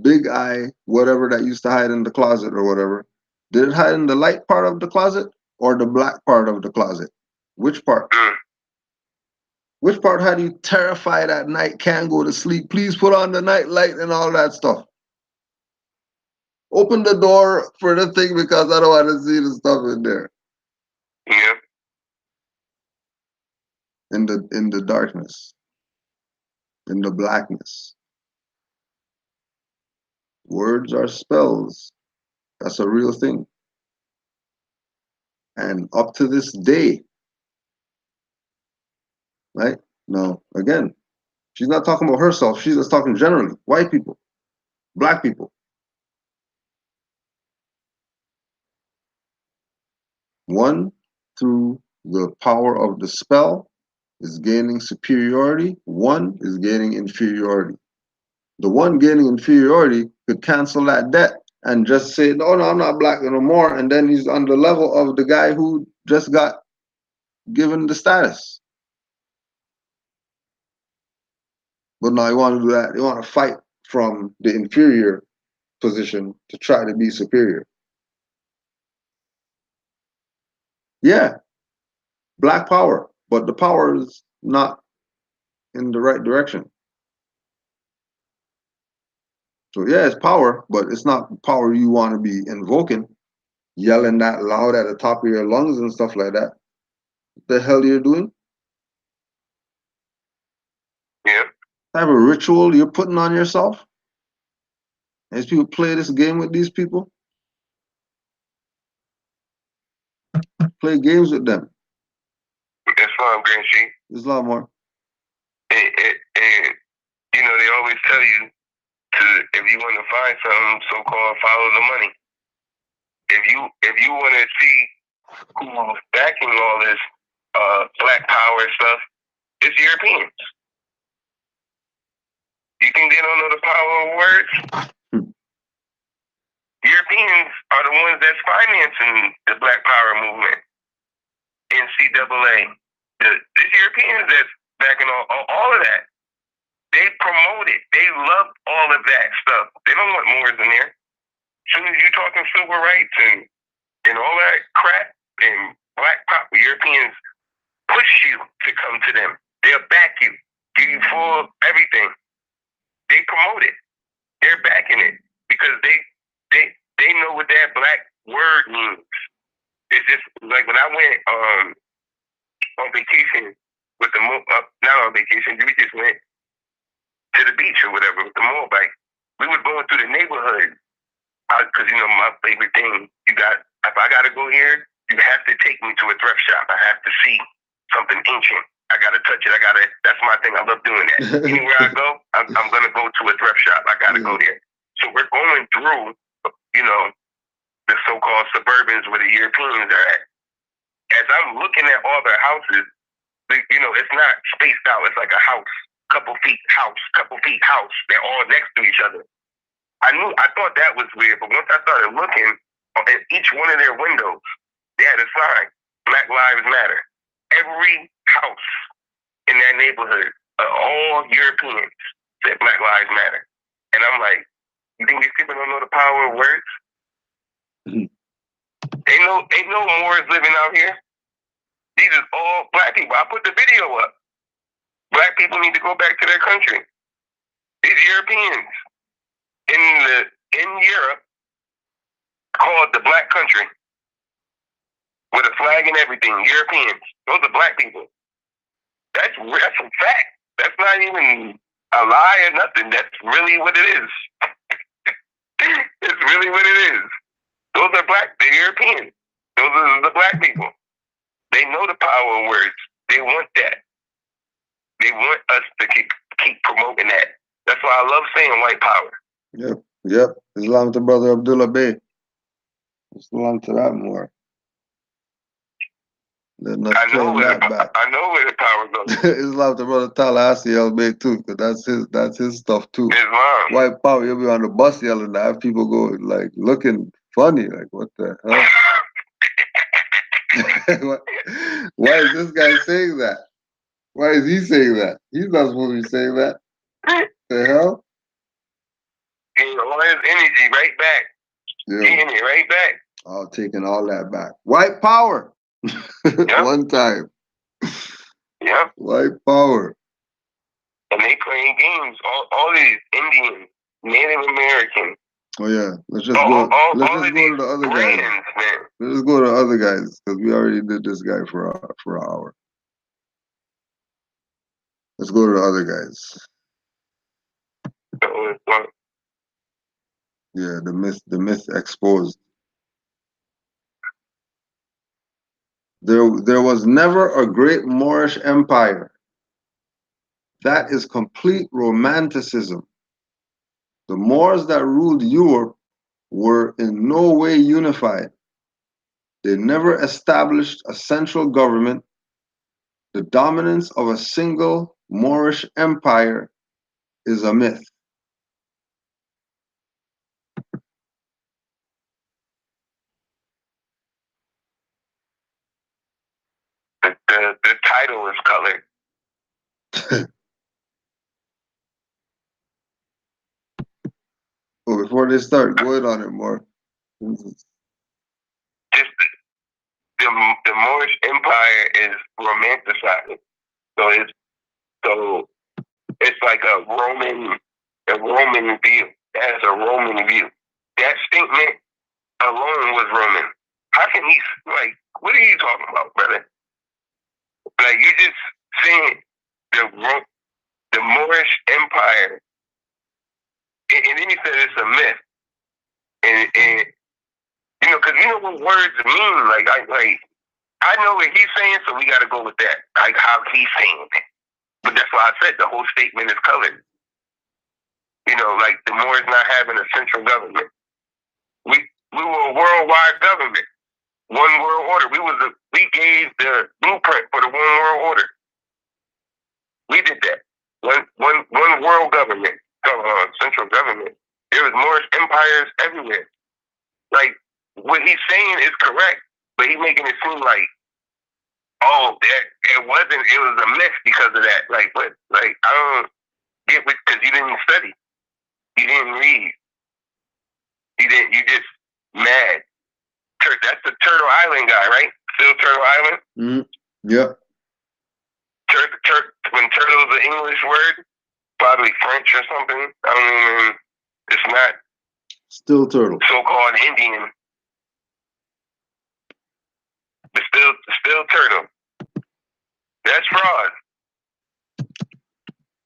big eye, whatever that used to hide in the closet or whatever? Did it hide in the light part of the closet or the black part of the closet? Which part? Which part had you terrified at night, can't go to sleep? Please put on the night light and all that stuff. Open the door for the thing because I don't want to see the stuff in there. Yeah. In the darkness. In the blackness. Words are spells. That's a real thing. And up to this day, right? Now, again, she's not talking about herself. She's just talking generally. White people, black people. One, through the power of the spell, is gaining superiority. One is gaining inferiority. The one gaining inferiority could cancel that debt and just say, "No, no, I'm not black no more," and then he's on the level of the guy who just got given the status. But now you want to do that. You want to fight from the inferior position to try to be superior. Yeah, black power, but the power is not in the right direction. So yeah, it's power, but it's not power you want to be invoking, yelling that loud at the top of your lungs and stuff like that. What the hell you're doing? Yeah. Type of ritual you're putting on yourself? As people play this game with these people, play games with them. Islam, Grand Chief. There's a lot more. And you know, they always tell you to, if you want to find something, so-called follow the money. If you want to see who's backing all this black power stuff, it's Europeans. You think they don't know the power of words? Europeans are the ones that's financing the black power movement. NCAA. It's Europeans that's backing all of that. They promote it. They love all of that stuff. They don't want Moors in there. As soon as you're talking civil rights and all that crap and black power, Europeans push you to come to them. They'll back you, give you full everything. They promote it. They're backing it because they know what that black word means. It's just like when I went on vacation with the not on vacation, we just went to the beach or whatever with the motorbike. We were going through the neighborhood because you know my favorite thing. If I gotta go here, you have to take me to a thrift shop. I have to see something ancient. I gotta touch it. That's my thing. I love doing that. Anywhere I go, I'm gonna go to a thrift shop. I gotta go there. So we're going through, you know, the so-called suburbans where the Europeans are at. As I'm looking at all their houses, you know, it's not spaced out. It's like a house, couple feet house, couple feet house. They're all next to each other. I thought that was weird, but once I started looking at each one of their windows, they had a sign, Black Lives Matter. Every house in that neighborhood, all Europeans, said Black Lives Matter. And I'm like, you think these people don't know the power of words? Ain't no Moors living out here. These are all black people. I put the video up. Black people need to go back to their country. These Europeans in Europe called the black country with a flag and everything. Europeans. Those are black people. That's a fact. That's not even a lie or nothing. That's really what it is. It's really what it is. Those are the Europeans. Those are the black people. They know the power of words. They want that. They want us to keep promoting that. That's why I love saying white power. Yep. Islam to Brother Abdullah Bey. Islam to that more. I know where the power goes. Islam to Brother Tallahassee El Bey too, because that's his stuff too. Islam. White power, you'll be on the bus yelling that. Have people go like looking funny, like what the hell? Why is this guy saying that? Why is he saying that? He's not supposed to be saying that. The hell? Getting all his energy right back. Yeah. Getting it right back. Oh, taking all that back. White power. Yep. One time. Yep. White power. And they playing games. All these Indians, Native American. Oh yeah. Let's just go to the other guys. Man. Let's just go to the other guys because we already did this guy for an hour. Let's go to the other guys. Yeah, the myth exposed. There was never a great Moorish empire. That is complete romanticism. The Moors that ruled Europe were in no way unified. They never established a central government. The dominance of a single Moorish empire is a myth. title is colored. Well, before they start going on it more. Just the Moorish Empire is romanticized. So it's like a Roman view. It has a Roman view. That statement alone was Roman. How can he, like, what are you talking about, brother? Like, you just saying the Moorish Empire, and then you said it's a myth. And you know, because you know what words mean. I know what he's saying, so we got to go with that. Like, how he's saying it. But that's why I said the whole statement is colored. You know, like the Moors not having a central government. We were a worldwide government, one world order. We gave the blueprint for the one world order. We did that. One world government, central government. There was Moorish empires everywhere. Like, what he's saying is correct, but he's making it seem like, oh, it wasn't. It was a myth because of that. Like, what? Like, I don't get it because you didn't study. You didn't read. You didn't. You just mad. That's the Turtle Island guy, right? Still Turtle Island. Yep. When turtle is an English word, probably French or something. I don't even. It's not. Still turtle. So-called Indian. But still turtle. That's fraud.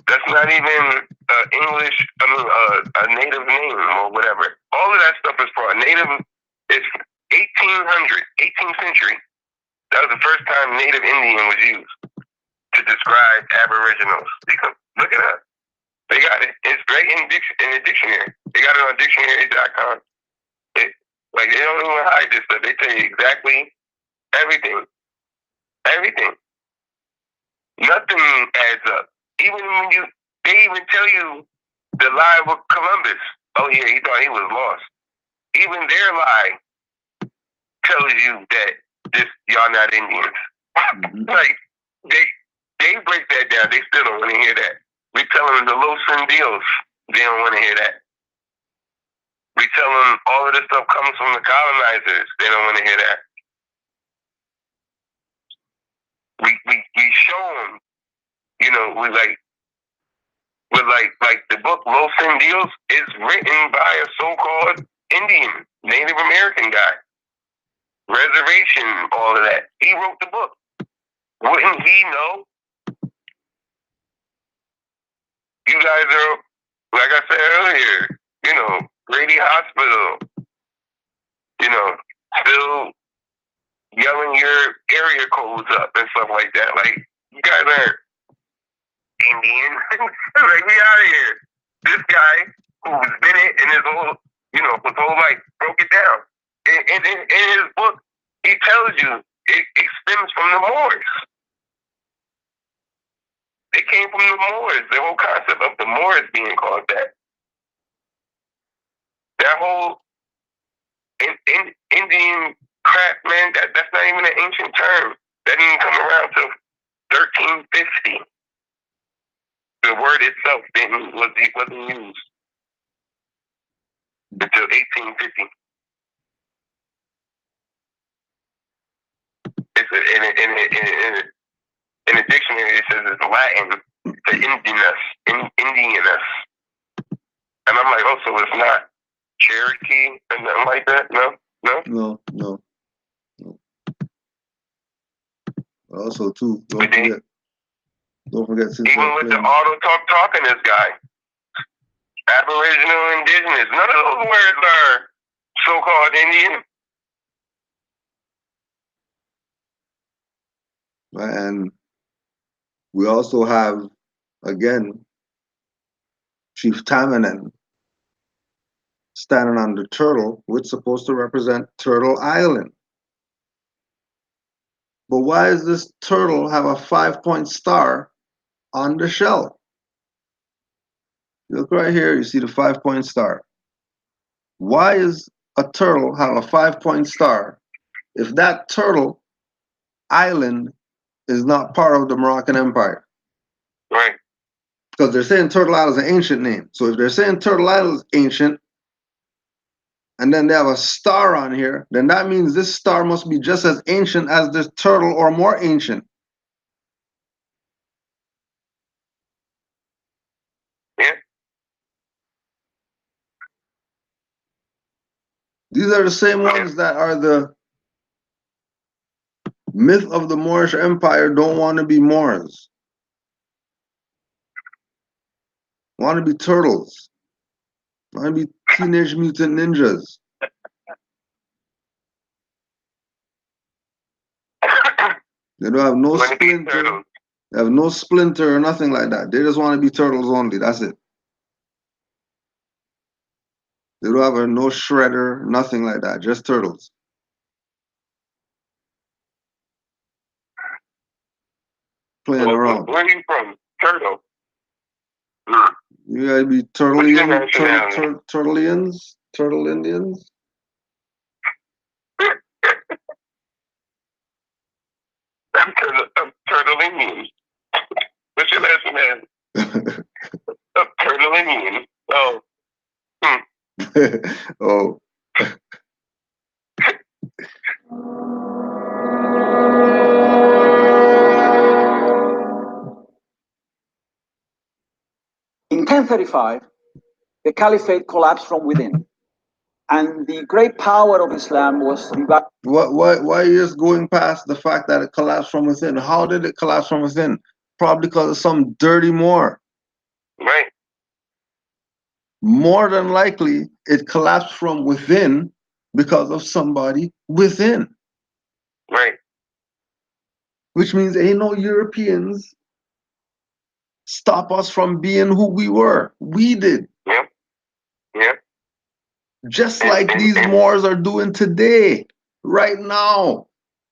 That's not even English. A native name or whatever. All of that stuff is fraud. Native is 18th century. That was the first time Native Indian was used to describe Aboriginals. You can look it up. They got it. It's right in the dictionary. They got it on dictionary.com. Like, they don't even hide this stuff. They tell you exactly everything. Everything. Nothing adds up. Even when they even tell you the lie with Columbus. Oh yeah, he thought he was lost. Even their lie tells you that y'all not Indians. Like, they break that down. They still don't want to hear that. We tell them the Los Indios. They don't want to hear that. We tell them all of this stuff comes from the colonizers. They don't want to hear that. We show them, you know, like the book Los Indios is written by a so-called Indian, Native American guy. Reservation, all of that. He wrote the book. Wouldn't he know? You guys are, like I said earlier, you know, Grady Hospital, you know, still yelling your area codes up and stuff like that. Like, you guys are Indian. Like, we out of here. This guy who's been it in his whole, you know, his whole life broke it down. In his book, he tells you it stems from the Moors. It came from the Moors. The whole concept of the Moors being called that. That whole Indian crap, man, that's not even an ancient term. That didn't come around till 1350. The word itself wasn't used until 1850. In the dictionary, it says it's Latin for Indianus. And I'm like, oh, so it's not Cherokee and nothing like that? No. Also, too, don't forget. Since even with the auto talking this guy, Aboriginal, Indigenous, none of those words are so-called Indian. And we also have, again, Chief Tamanen standing on the turtle, which is supposed to represent Turtle Island. But why does this turtle have a 5-point star on the shell? You look right here, you see the 5-point star. Why is a turtle have a 5-point star if that turtle island is not part of the Moroccan Empire. Right. Because they're saying Turtle Island is an ancient name. So if they're saying Turtle Island is ancient, and then they have a star on here, then that means this star must be just as ancient as this turtle or more ancient. Yeah. These are the same ones that are the myth of the Moorish Empire don't want to be Moors. Want to be turtles. Want to be Teenage Mutant Ninjas. They don't have no splinter. They have no splinter or nothing like that. They just want to be turtles only. That's it. They don't have no shredder, nothing like that. Just turtles. Playing around. Where are you from? Turtle. You gotta be Turtleian, Turtleians, Turtle Indians. I'm Turtle Indian. What's your last name? Turtle Indian. Oh. Oh. In 1035, the caliphate collapsed from within, and the great power of Islam was revived. Why are you just going past the fact that it collapsed from within? How did it collapse from within? Probably because of some dirty Moor. Right. More than likely, it collapsed from within because of somebody within. Right. Which means ain't no Europeans stop us from being who we were. We did. Yep. Yep. Just like these Moors are doing today, right now.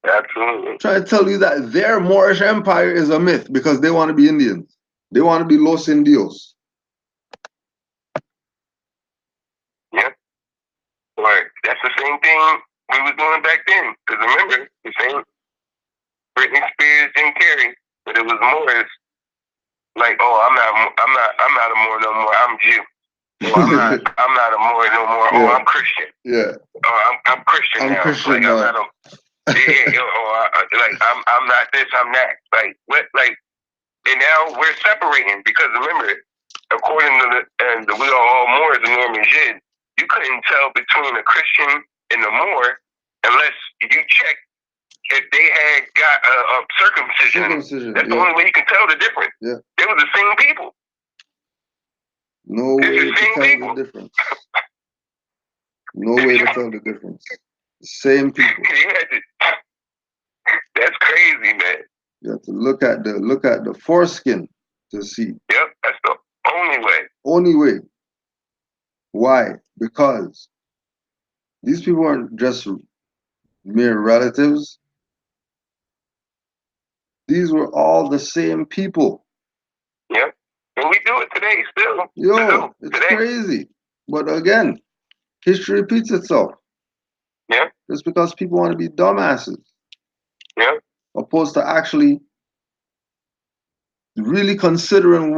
Absolutely. I'm trying to tell you that their Moorish Empire is a myth because they want to be Indians. They want to be Los Indios. Yep. Right. That's the same thing we was doing back then. Because remember, the same Britney Spears, Jim Carrey, but it was Moors. Like, oh, I'm not a Moor no more. I'm Jew. Oh, I'm not a Moor no more. Yeah. Oh, I'm Christian. Yeah. Oh, I'm Christian now. Christian like, now. I'm not a. Like I'm not this. I'm that. Like what? Like, and now we're separating because remember, according to the we are all Moors in Norman Jid, you couldn't tell between a Christian and a Moor unless you check if they had got a circumcision. That's the only way you can tell the difference. Yeah. They were the same people. No way to tell the difference. No way to tell the difference. Same people. That's crazy, man. You have to look at the foreskin to see. Yep, that's the only way. Only way. Why? Because these people aren't just mere relatives. These were all the same people. Yep. And we do it today still. Yo, it's crazy. But again, history repeats itself. Yeah. Just because people want to be dumbasses. Yeah. Opposed to actually really considering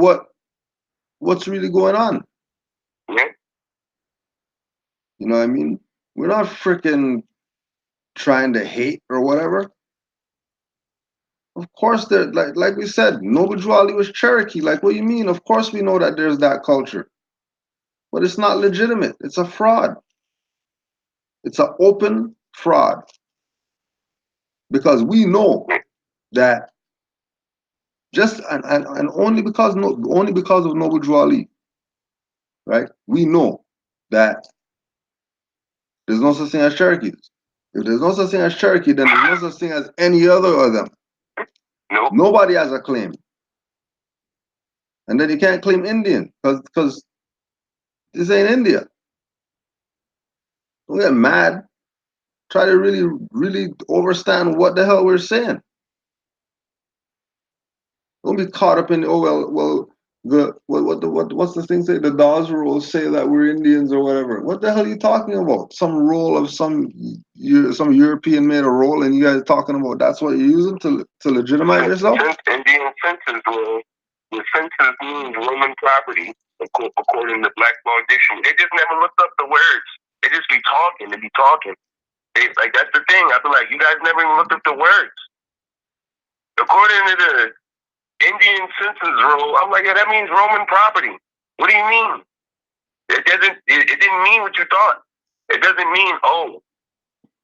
what's really going on. Yeah. You know what I mean? We're not freaking trying to hate or whatever. Of course, there, like we said, Noble Drew Ali was Cherokee. Like, what do you mean? Of course, we know that there's that culture, but it's not legitimate. It's a fraud. It's an open fraud because we know that just and only because of Noble Drew Ali, right? We know that there's no such thing as Cherokees. If there's no such thing as Cherokee, then there's no such thing as any other of them. Nope. Nobody has a claim. And then you can't claim Indian because this ain't India. Don't get mad. Try to really, really understand what the hell we're saying. Don't be caught up in, oh, well, what's the thing say? The Dawes rules say that we're Indians or whatever. What the hell are you talking about? Some role of some European made a role, and you guys are talking about that's what you're using to legitimize yourself? Since Indian census rule, the census means Roman property, according to Black Law Dictionary. They just never looked up the words. They just be talking. They be talking. Like that's the thing. I feel like you guys never even looked up the words. According to the Indian census rule, I'm like, yeah, that means Roman property. What do you mean? It didn't mean what you thought. It doesn't mean, oh,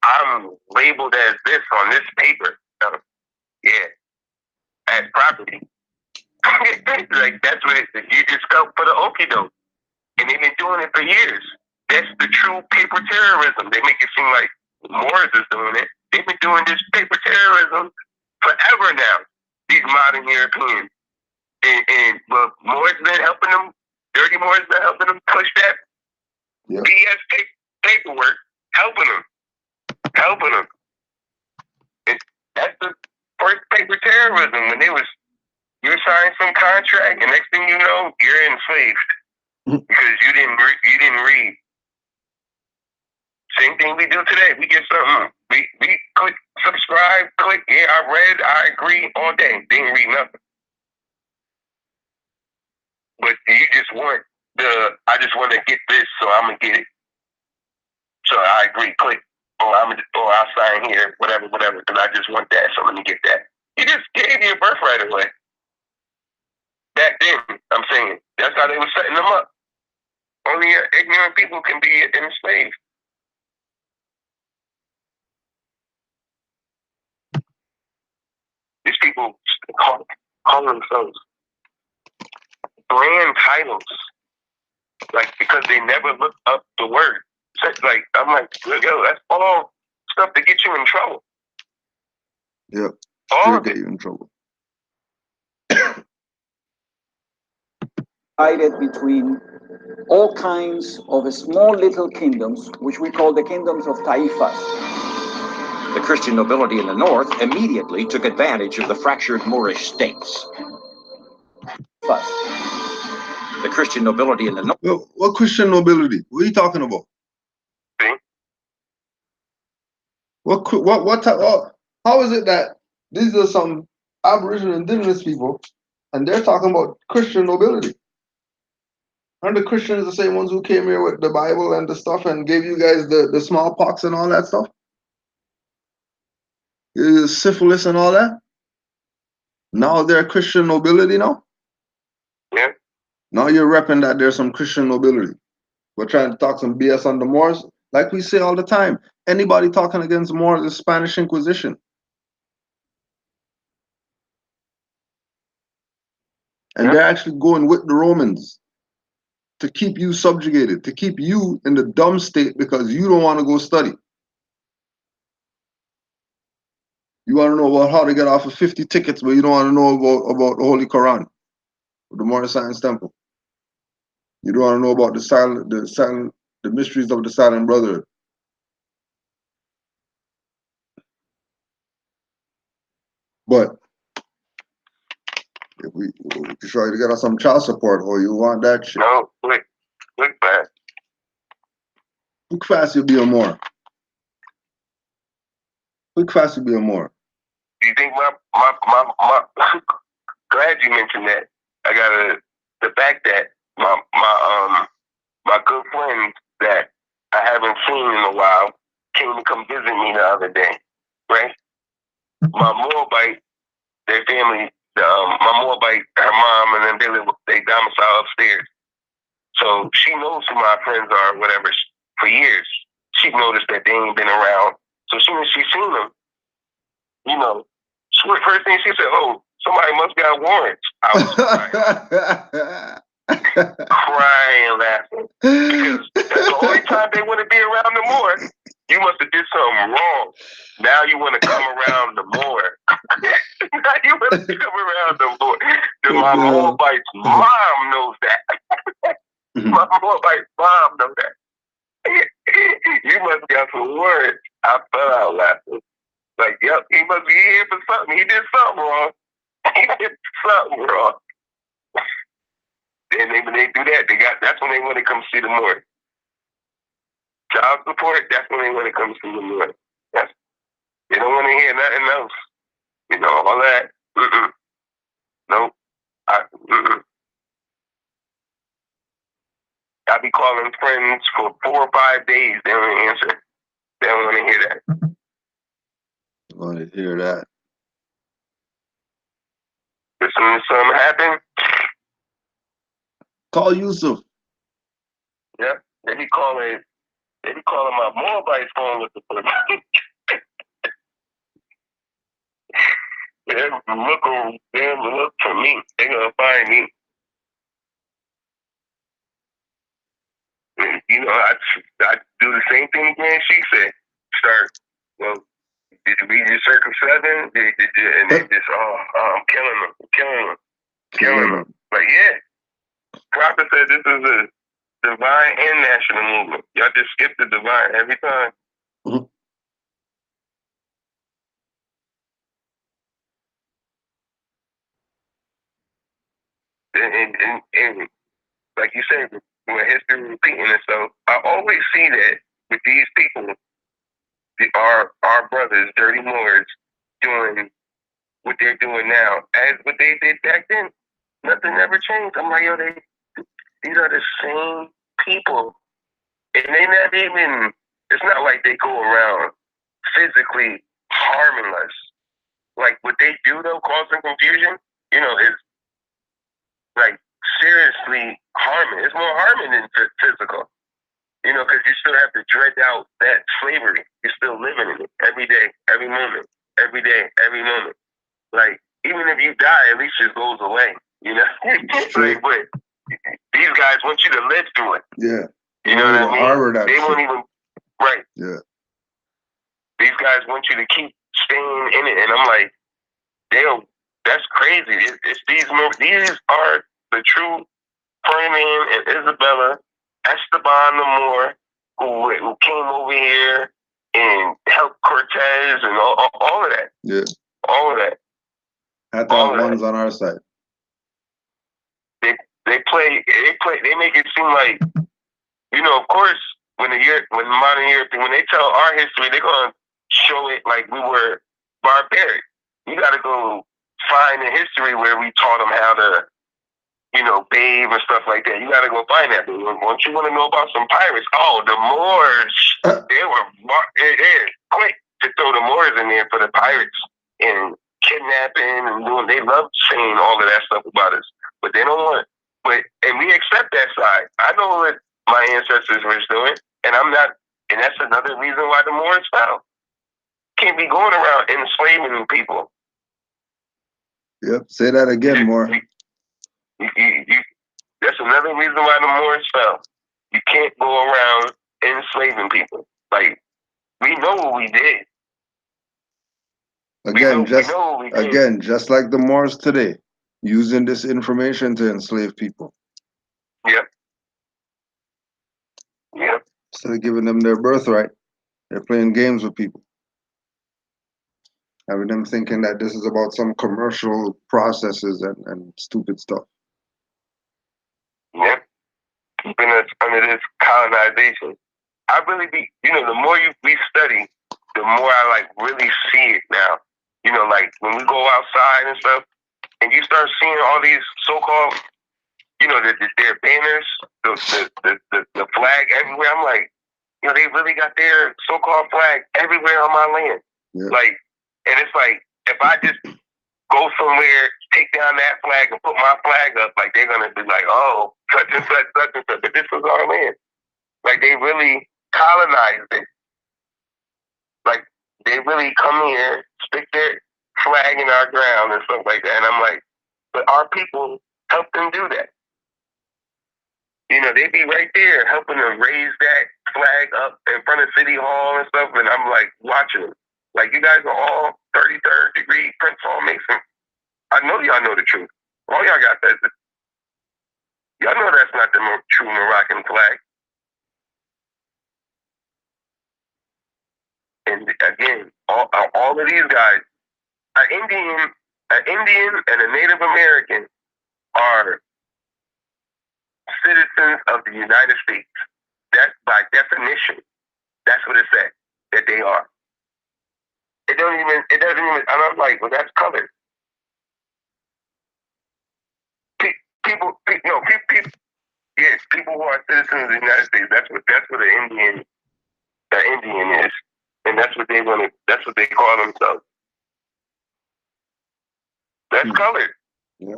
I'm labeled as this on this paper. Yeah, as property. Like that's what you just felt for the okie doke. And they've been doing it for years. That's the true paper terrorism. They make it seem like Moors is doing it. They've been doing this paper terrorism forever now. These modern Europeans. But Moors been helping them. Dirty Moors been helping them push that BS paperwork, helping them. And that's the first paper terrorism when you sign some contract, and next thing you know, you're enslaved because you didn't read. Same thing we do today. We get something. We click subscribe, click. Yeah, I read. I agree all day. Didn't read nothing. But you just want I just want to get this, so I'm gonna get it. So I agree. Click. I'll sign here. Whatever. Because I just want that. So let me get that. You just gave your birthright away. Back then, I'm saying that's how they were setting them up. Only ignorant people can be enslaved. These people call themselves brand titles, like because they never look up the word. So, like I'm like, yo, that's all stuff to get you in trouble. Yeah, all get you in trouble. Divided between all kinds of small little kingdoms, which we call the kingdoms of taifas. The Christian nobility in the north immediately took advantage of the fractured Moorish states. The Christian nobility in the north. Well, what Christian nobility? What are you talking about? See? How is it that these are some Aboriginal indigenous people and they're talking about Christian nobility? Aren't the Christians the same ones who came here with the Bible and the stuff and gave you guys the smallpox and all that stuff? Syphilis and all that? Now they're Christian nobility now? Yeah. Now you're repping that there's some Christian nobility. We're trying to talk some BS on the Moors. Like we say all the time, anybody talking against Moors is Spanish Inquisition. And they're actually going with the Romans to keep you subjugated, to keep you in the dumb state because you don't want to go study. You want to know about how to get off of 50 tickets, but you don't want to know about the Holy Quran, the Moorish Science Temple. You don't want to know about the mysteries of the Silent Brotherhood. But if we try to get us some child support, or you want that shit. No, quick fast. Quick fast, you'll be a Moor. Quick fast, you'll be a Moor. Do you think my glad you mentioned that. I got the fact that my good friend that I haven't seen in a while came to come visit me the other day, right? My Moabite, their family, my Moabite, her mom, and then they domicile upstairs. So she knows who my friends are, whatever, for years. She noticed that they ain't been around. So as soon as she seen them, you know, first thing she said, "Oh, somebody must got warrants." I was crying, laughing, because that's the only time they want to be around no more. You must have did something wrong. Now you want to come around the more. Now you want to come around the more. My Moabite's mom knows that. My Moabite's mom knows that. You must got some words. I fell out laughing. Like, yep, he must be here for something. He did something wrong. He did something wrong. And when they do that, that's when they want to come see the Moors. Child support, that's when they want to come see the Moors. They don't want to hear nothing else. You know, all that. Nope. I be calling friends for 4 or 5 days. They don't answer. They don't want to hear that. Want to hear that? As soon as something happens, call Yusuf. Yep. They be calling my Moabite phone with the police. They look for me. They gonna find me. You know, I do the same thing again. She said, "Start. Well, did we just circumcised? And they just, I'm killing them. Like, yeah. Prophet said this is a divine and national movement. Y'all just skip the divine every time." Mm-hmm. And like you said, when history repeating itself, I always see that with these people, our brothers, dirty Moors, doing what they're doing now, as what they did back then. Nothing ever changed. I'm like, yo, these are the same people, and they not even. It's not like they go around physically harming us. Like what they do though, causing confusion. You know, is like seriously harming. It's more harming than physical. You know, because you still have to dread out that slavery. You're still living in it every day, every moment, every day, every moment. Like, even if you die, at least it goes away. You know? Like, but these guys want you to live through it. Yeah. You know what I mean? They won't even, right. Yeah. These guys want you to keep staying in it. And I'm like, that's crazy. It's these are the true Ferdinand and Isabella Esteban the Moor who came over here and helped Cortez and all of that. Yeah. All of that. I thought one's on our side. They make it seem like, you know, of course, when modern Europe, when they tell our history, they're gonna show it like we were barbaric. You gotta go find the history where we taught them how to, you know, bathe and stuff like that. You gotta go find that. But once you want to know about some pirates, the Moors, they're quick to throw the Moors in there for the pirates and kidnapping and doing. They love saying all of that stuff about us, but they don't want. And we accept that side. I know what my ancestors were doing, and I'm not. And that's another reason why the Moors fell. Can't be going around enslaving people. Yep. Say that again, more. That's another reason why the Moors fell. You can't go around enslaving people. Like, we know what we did. Again, just like the Moors today, using this information to enslave people. Yep. Yep. Instead of giving them their birthright, they're playing games with people. Having them thinking that this is about some commercial processes and stupid stuff. Yep. Keeping us under this colonization. I really the more we study, the more I really see it now. You know, like when we go outside and stuff, and you start seeing all these so-called, you know, their banners, the flag everywhere. I'm like, you know, they really got their so-called flag everywhere on my land. Yeah. Like, and it's like, if I just go somewhere, take down that flag and put my flag up, like they're gonna be like, oh, such and such, such and such. But this was our land. Like they really colonized it. Like they really come here, stick their flag in our ground and stuff like that. And I'm like, but our people helped them do that. You know, they be right there helping them raise that flag up in front of City Hall and stuff. And I'm like watching them. Like, you guys are all 33rd degree Prince Hall Mason. I know y'all know the truth. All y'all got that. Y'all know that's not the true Moroccan flag. And again, all of these guys, an Indian and a Native American are citizens of the United States. That's by definition. That's what it said that they are. It doesn't even, and I'm like, well, that's colored. People, yes, people who are citizens of the United States, that's what an Indian is. And that's what that's what they call themselves. That's colored. Yeah.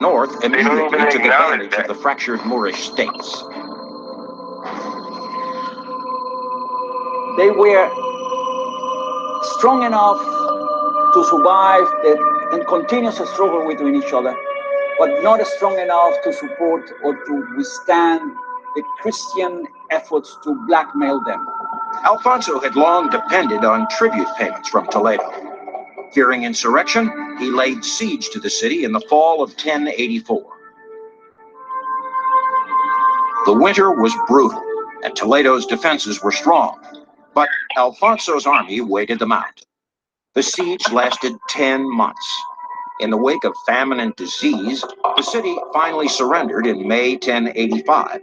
North They don't immediately even took acknowledge advantage of the fractured Moorish states. They were strong enough to survive the continuous struggle between each other, but not strong enough to support or to withstand the Christian efforts to blackmail them. Alfonso had long depended on tribute payments from Toledo. Fearing insurrection, he laid siege to the city in the fall of 1084. The winter was brutal, and Toledo's defenses were strong, but Alfonso's army waited them out. The siege lasted 10 months. In the wake of famine and disease, the city finally surrendered in May 1085.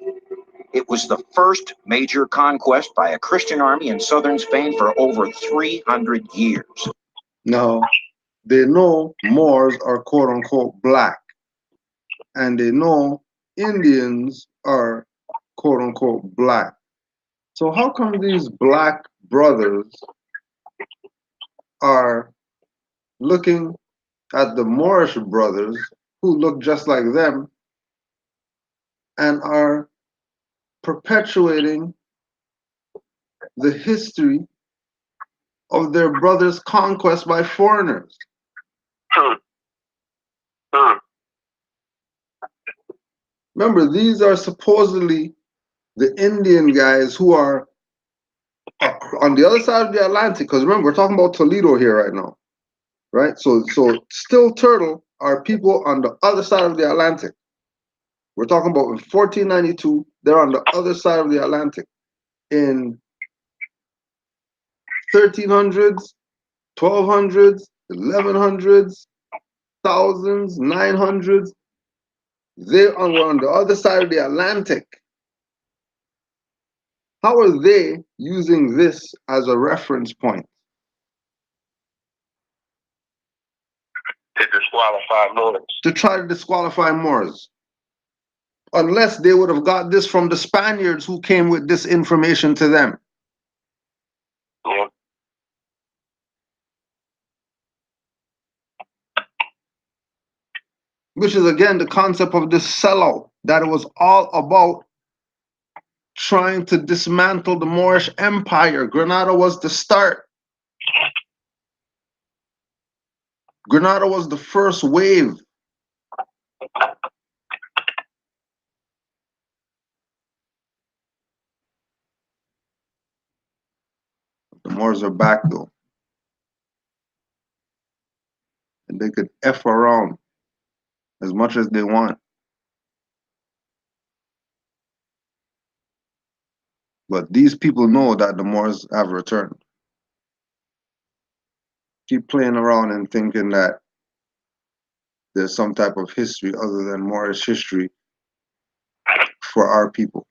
It was the first major conquest by a Christian army in southern Spain for over 300 years. Now, they know Moors are quote unquote black, and they know Indians are quote unquote black. So how come these black brothers are looking at the Moorish brothers who look just like them and are perpetuating the history of their brothers' conquest by foreigners? Remember, these are supposedly the Indian guys who are on the other side of the Atlantic. Because remember, we're talking about Toledo here right now, right? So Still Turtle are people on the other side of the Atlantic. We're talking about in 1492, they're on the other side of the Atlantic. In 1300s, 1200s, 1100s, thousands, 900s, they are on the other side of the Atlantic. How are they using this as a reference point? To disqualify Moors. To try to disqualify Moors. Unless they would have got this from the Spaniards who came with this information to them. Yeah. Which is again the concept of this sellout, that it was all about trying to dismantle the Moorish Empire. Granada was the start. Granada was the first wave. The Moors are back though. And they could F around as much as they want. But these people know that the Moors have returned. Keep playing around and thinking that there's some type of history other than Moorish history for our people.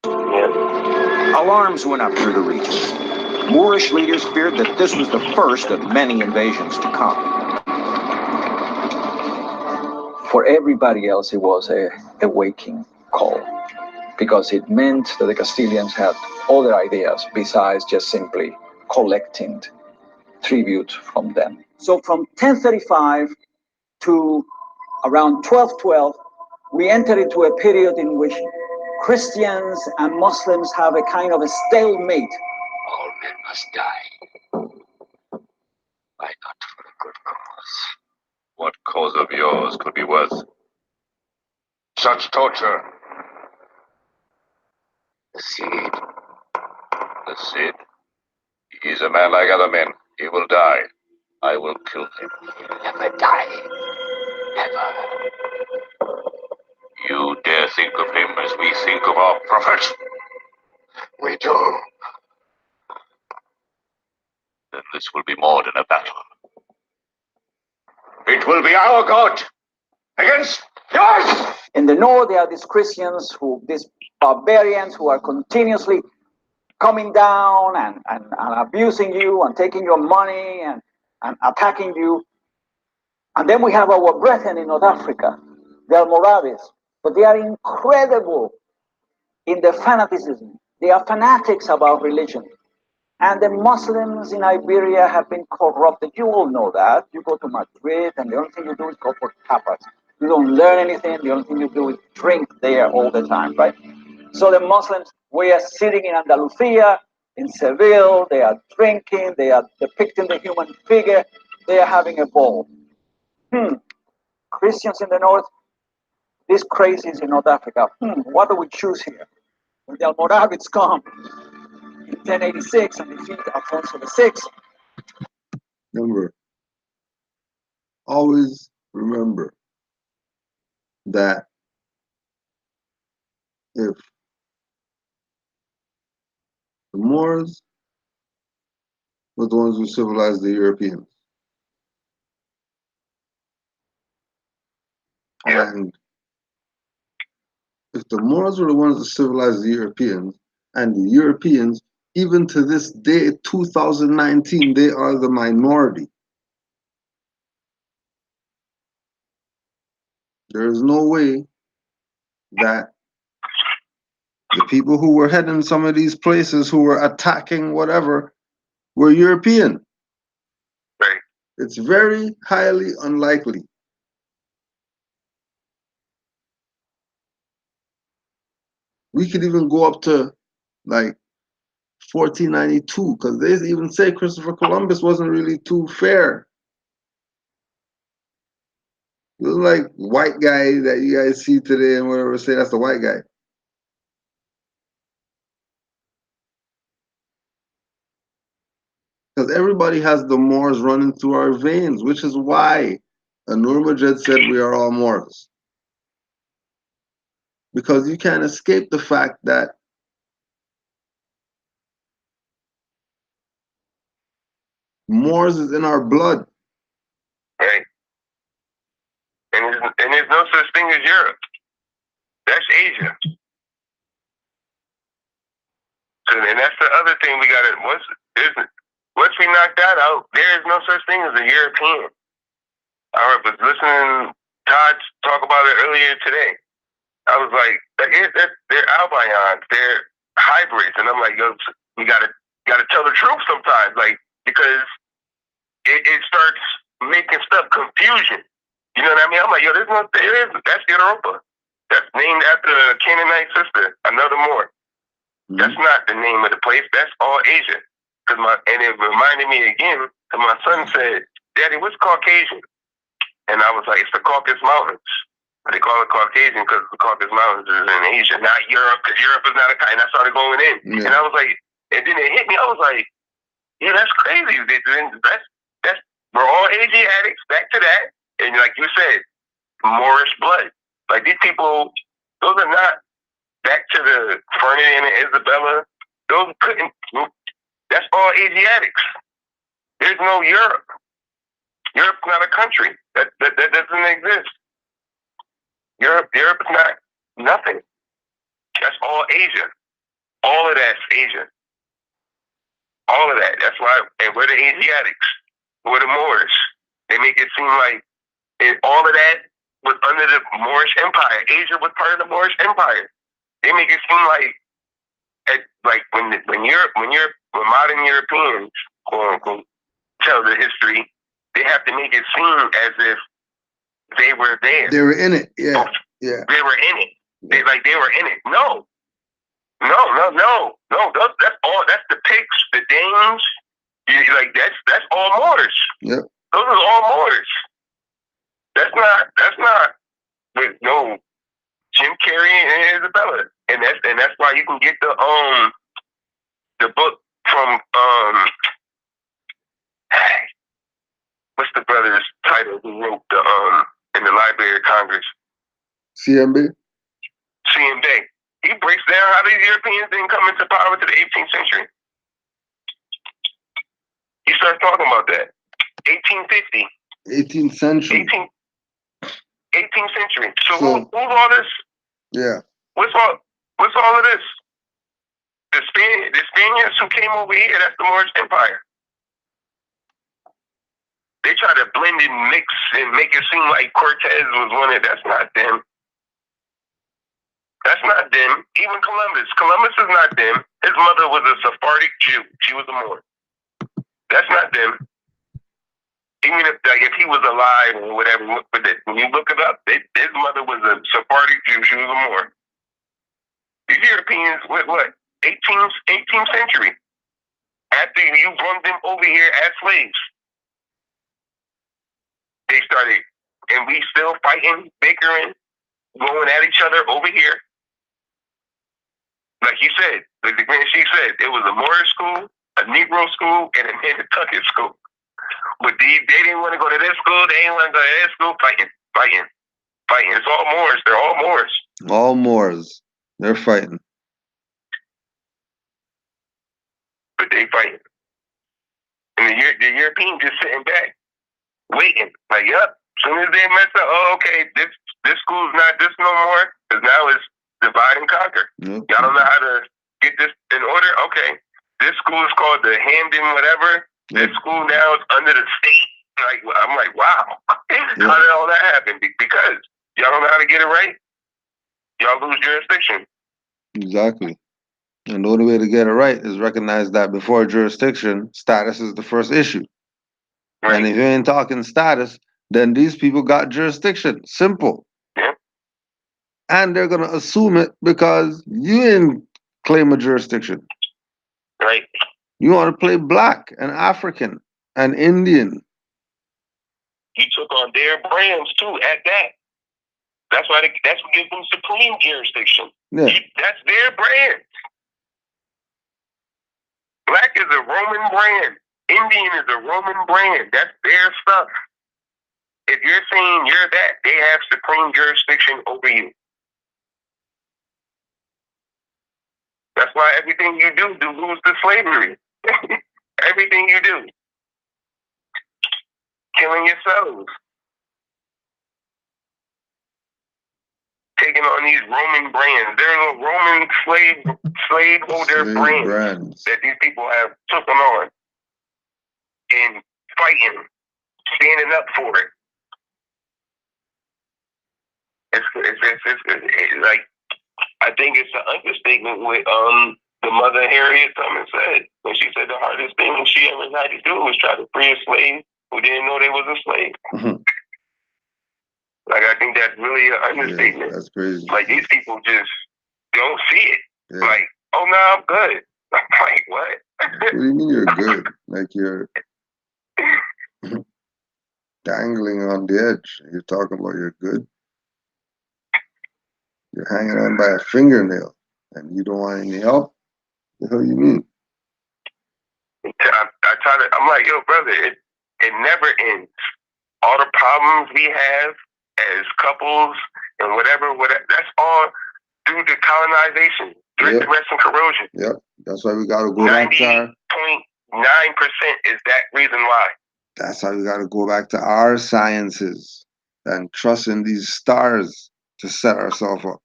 Alarms went up through the region. Moorish leaders feared that this was the first of many invasions to come. For everybody else, it was a waking call, because it meant that the Castilians had other ideas besides just simply collecting tribute from them. So from 1035 to around 1212, we enter into a period in which Christians and Muslims have a kind of a stalemate. All men must die. Why not for a good cause? What cause of yours could be worth such torture? The Cid. The Cid? He is a man like other men. He will die. I will kill him. Never die. Never. You dare think of him as we think of our prophet? We do. Then this will be more than a battle. will be our God against yours. In the north, there are these Christians, these barbarians who are continuously coming down and abusing you and taking your money and attacking you. And then we have our brethren in North Africa, the Almoravids, but they are incredible in their fanaticism. They are fanatics about religion. And the Muslims in Iberia have been corrupted. You all know that. You go to Madrid and the only thing you do is go for tapas. You don't learn anything. The only thing you do is drink there all the time, right? So the Muslims, we are sitting in Andalusia, in Seville, they are drinking, they are depicting the human figure, they are having a ball. Christians in the north, these crazies in North Africa. What do we choose here? When the Almoravids come in 1086 and defeat Alfonso VI. Remember, always remember that if the Moors were the ones who civilized the Europeans, and if the Moors were the ones that civilized the Europeans, and the Europeans, even to this day, 2019, they are the minority. There is no way that the people who were heading some of these places, who were attacking whatever, were European. Right. It's very highly unlikely. We could even go up to like 1492, because they even say Christopher Columbus wasn't really too fair. It was like white guy that you guys see today and whatever, say that's the white guy. Because everybody has the Moors running through our veins, which is why Anur Majed said we are all Moors. Because you can't escape the fact that Moors is in our blood. Right. And there's no such thing as Europe. That's Asia. And that's the other thing we got to, once we knock that out, there is no such thing as a European. I was listening to Todd talk about it earlier today. I was like, they're albions, they're hybrids. And I'm like, yo, we gotta tell the truth sometimes, like, because it starts making stuff confusion. You know what I mean? I'm like, yo, that's Europa. That's named after a Canaanite sister, another Moor. That's not the name of the place. That's all Asia. And it reminded me again, because my son said, Daddy, what's Caucasian? And I was like, it's the Caucasus Mountains. They call it Caucasian because the Caucasus Mountains is in Asia, not Europe, because Europe is not a country. And I started going in. And I was like, and then it hit me. I was like, yeah, that's crazy. We're all Asiatics, back to that. And like you said, Moorish blood. Like these people, those are not back to the Ferdinand and Isabella. Those that's all Asiatics. There's no Europe. Europe's not a country. That doesn't exist. Europe is not nothing. That's all Asia. All of that's Asia. All of that. That's why, and we're the Asiatics. We're the Moors. They make it seem like all of that was under the Moorish Empire. Asia was part of the Moorish Empire. They make it seem like when modern Europeans, quote unquote, tell the history, they have to make it seem as if they were there. They were in it, yeah. They were in it. They were in it. No. That's all. That's the Picts, the Danes. That's all Moors. Yep. Those are all Moors. That's not with no Jim Carrey and Isabella. And that's why you can get the book from what's the brother's title who wrote in the Library of Congress? CMB. He breaks down how these Europeans didn't come into power to the 18th century. He starts talking about that. 1850. 18th century. 18th century. So So- who's all this? Yeah. What's all of this? The Spaniards who came over here, that's the Moorish Empire. They try to blend and mix and make it seem like Cortez was one of, that's not them. That's not them. Even Columbus. Columbus is not them. His mother was a Sephardic Jew. She was a Moor. That's not them. Even if he was alive or whatever, but when you look it up, his mother was a Sephardic Jew. She was a Moor. These Europeans, what? 18th century. After you brought them over here as slaves, they started, and we still fighting, bickering, going at each other over here. Like you said, like the Grand Chief said, it was a Moorish school, a Negro school, and a Nantucket school. But they didn't want to go to this school, they didn't want to go to this school, fighting. It's all Moors, they're all Moors. All Moors. They're fighting. But they fighting. And the Europeans just sitting back, waiting. Like, yup, as soon as they mess up, oh, okay, this school's not this no more, because now it's divide and conquer. Yep. Y'all don't know how to get this in order? Okay. This school is called the Hamden whatever. This school now is under the state. Like, I'm like, wow. How did all that happen? Because y'all don't know how to get it right. Y'all lose jurisdiction. Exactly. And the only way to get it right is recognize that before jurisdiction, status is the first issue. Right. And if you ain't talking status, then these people got jurisdiction. Simple. Yeah. And they're going to assume it because you didn't claim a jurisdiction. Right. You want to play black and African and Indian. You took on their brands too at that. That's what gives them supreme jurisdiction. Yeah. That's their brand. Black is a Roman brand. Indian is a Roman brand. That's their stuff. If you're saying you're that, they have supreme jurisdiction over you. That's why everything you do lose to slavery. Everything you do. Killing yourselves. Taking on these Roman brands. There's a Roman slaveholder brands that these people have taken on and fighting, standing up for it. It's like, I think it's an understatement with the mother Harriet Tubman said when she said the hardest thing she ever had to do was try to free a slave who didn't know they was a slave. Mm-hmm. Like, I think that's really an understatement. Yeah, that's crazy. Like, these people just don't see it. Yeah. Like, oh no, I'm good. I'm like, what? What do you mean you're good? Like you're dangling on the edge. You're talking about you're good. You're hanging on by a fingernail and you don't want any help? What the hell you mean? I'm like, yo, brother, it never ends. All the problems we have as couples and whatever, that's all due to colonization, threat, duress, and corrosion. Yep. That's why we got to go back to 90.9% is that reason why. That's why we got to go back to our sciences and trust in these stars to set ourselves up.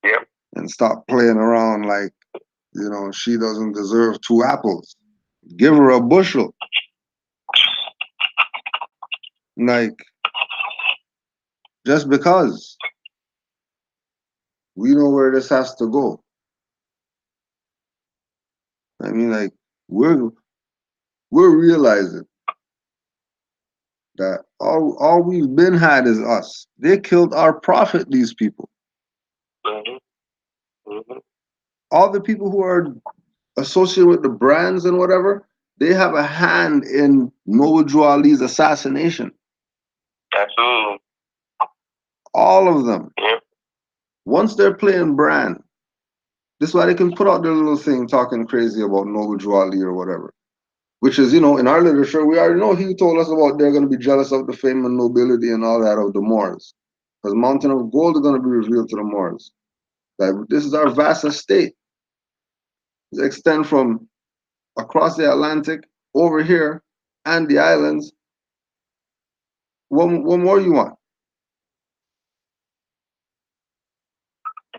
Yep. And stop playing around like, she doesn't deserve 2 apples. Give her a bushel. Like, just because we know where this has to go. I mean, like, we're realizing that all we've been had is us. They killed our prophet, these people. Mm-hmm. Mm-hmm. All the people who are associated with the brands and whatever, they have a hand in Noble Drew Ali's assassination. Absolutely. All of them. Yep. Once they're playing brand, this is why they can put out their little thing talking crazy about Noble Drew Ali or whatever. Which is, in our literature, we already know he told us about they're going to be jealous of the fame and nobility and all that of the Moors. Because Mountain of Gold is going to be revealed to the Moors. Like, this is our vast estate. It extends from across the Atlantic, over here, and the islands, What more you want?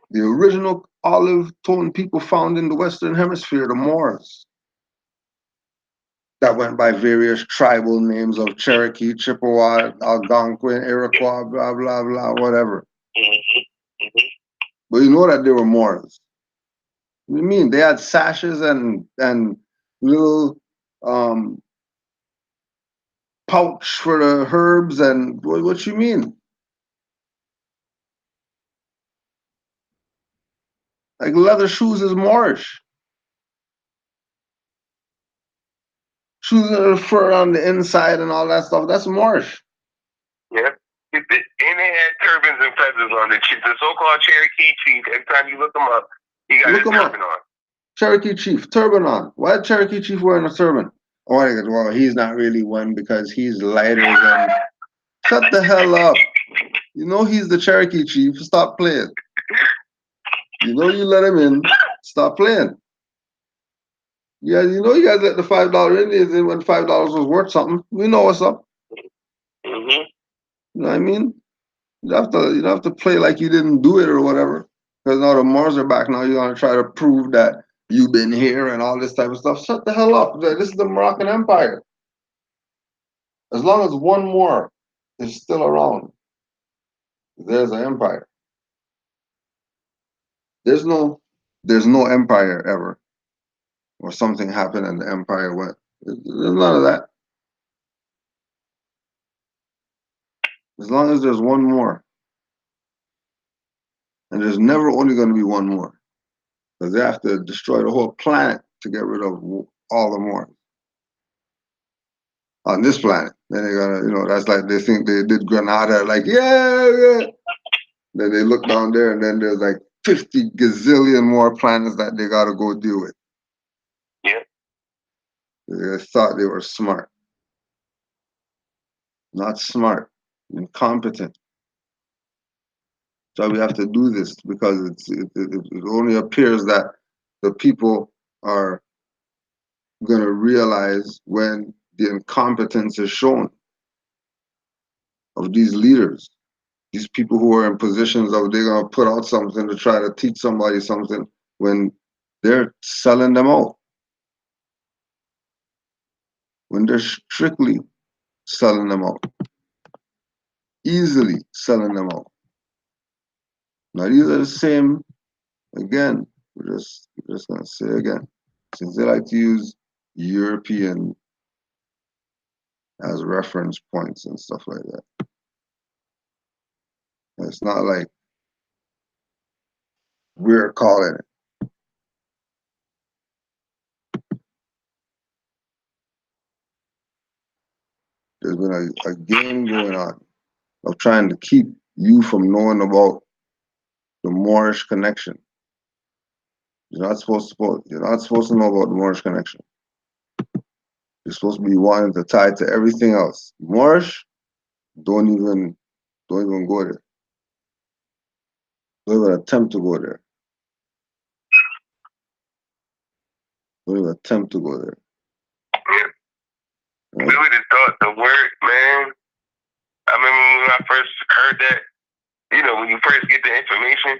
The original olive tone people found in the Western Hemisphere, the Moors, that went by various tribal names of Cherokee, Chippewa, Algonquin, Iroquois, blah, blah, blah, whatever. But you know that they were Moors. What do you mean? They had sashes and little pouch for the herbs and what you mean? Like leather shoes is Moorish. Shoes that are fur on the inside and all that stuff, that's Moorish. Yeah. And they had turbans and feathers on the so-called Cherokee chief. Every time you look them up, he got his turban on. Cherokee chief, turban on. Why is Cherokee chief wearing a turban? Oh, well, he's not really one because he's lighter than... Shut the hell up. You know he's the Cherokee chief. Stop playing. You know you let him in. Stop playing. Yeah, you know you guys let the $5 Indians in when $5 was worth something. We know what's up. You know what I mean? You don't have to play like you didn't do it or whatever. Because now the Moors are back now. You're gonna try to prove that you've been here and all this type of stuff. Shut the hell up. This is the Moroccan Empire. As long as one Moor is still around, there's an empire. There's no empire ever or something happened and the empire went. There's none of that. As long as there's one more. And there's never only going to be one more. Because they have to destroy the whole planet to get rid of all the more. On this planet. Then they're going to, you know, that's like they think they did Granada, like, yeah. Then they look down there and then there's like 50 gazillion more planets that they got to go deal with. Yeah. They thought they were smart. Not smart, incompetent. So we have to do this because it only appears that the people are going to realize when the incompetence is shown of these leaders, these people who are in positions of they're going to put out something to try to teach somebody something when they're selling them out. When they're strictly selling them out. Easily selling them out. Now these are the same, again, we're just gonna say again, since they like to use European as reference points and stuff like that. It's not like we're calling it. There's been a game going on of trying to keep you from knowing about the Moorish connection. You're not supposed to know about the Moorish connection. You're supposed to be wanting to tie it to everything else. Moorish, don't even go there. Don't even attempt to go there. Don't even attempt to go there. Yeah. Right? We would have thought the word, man. I remember when I first heard that, you know, when you first get the information,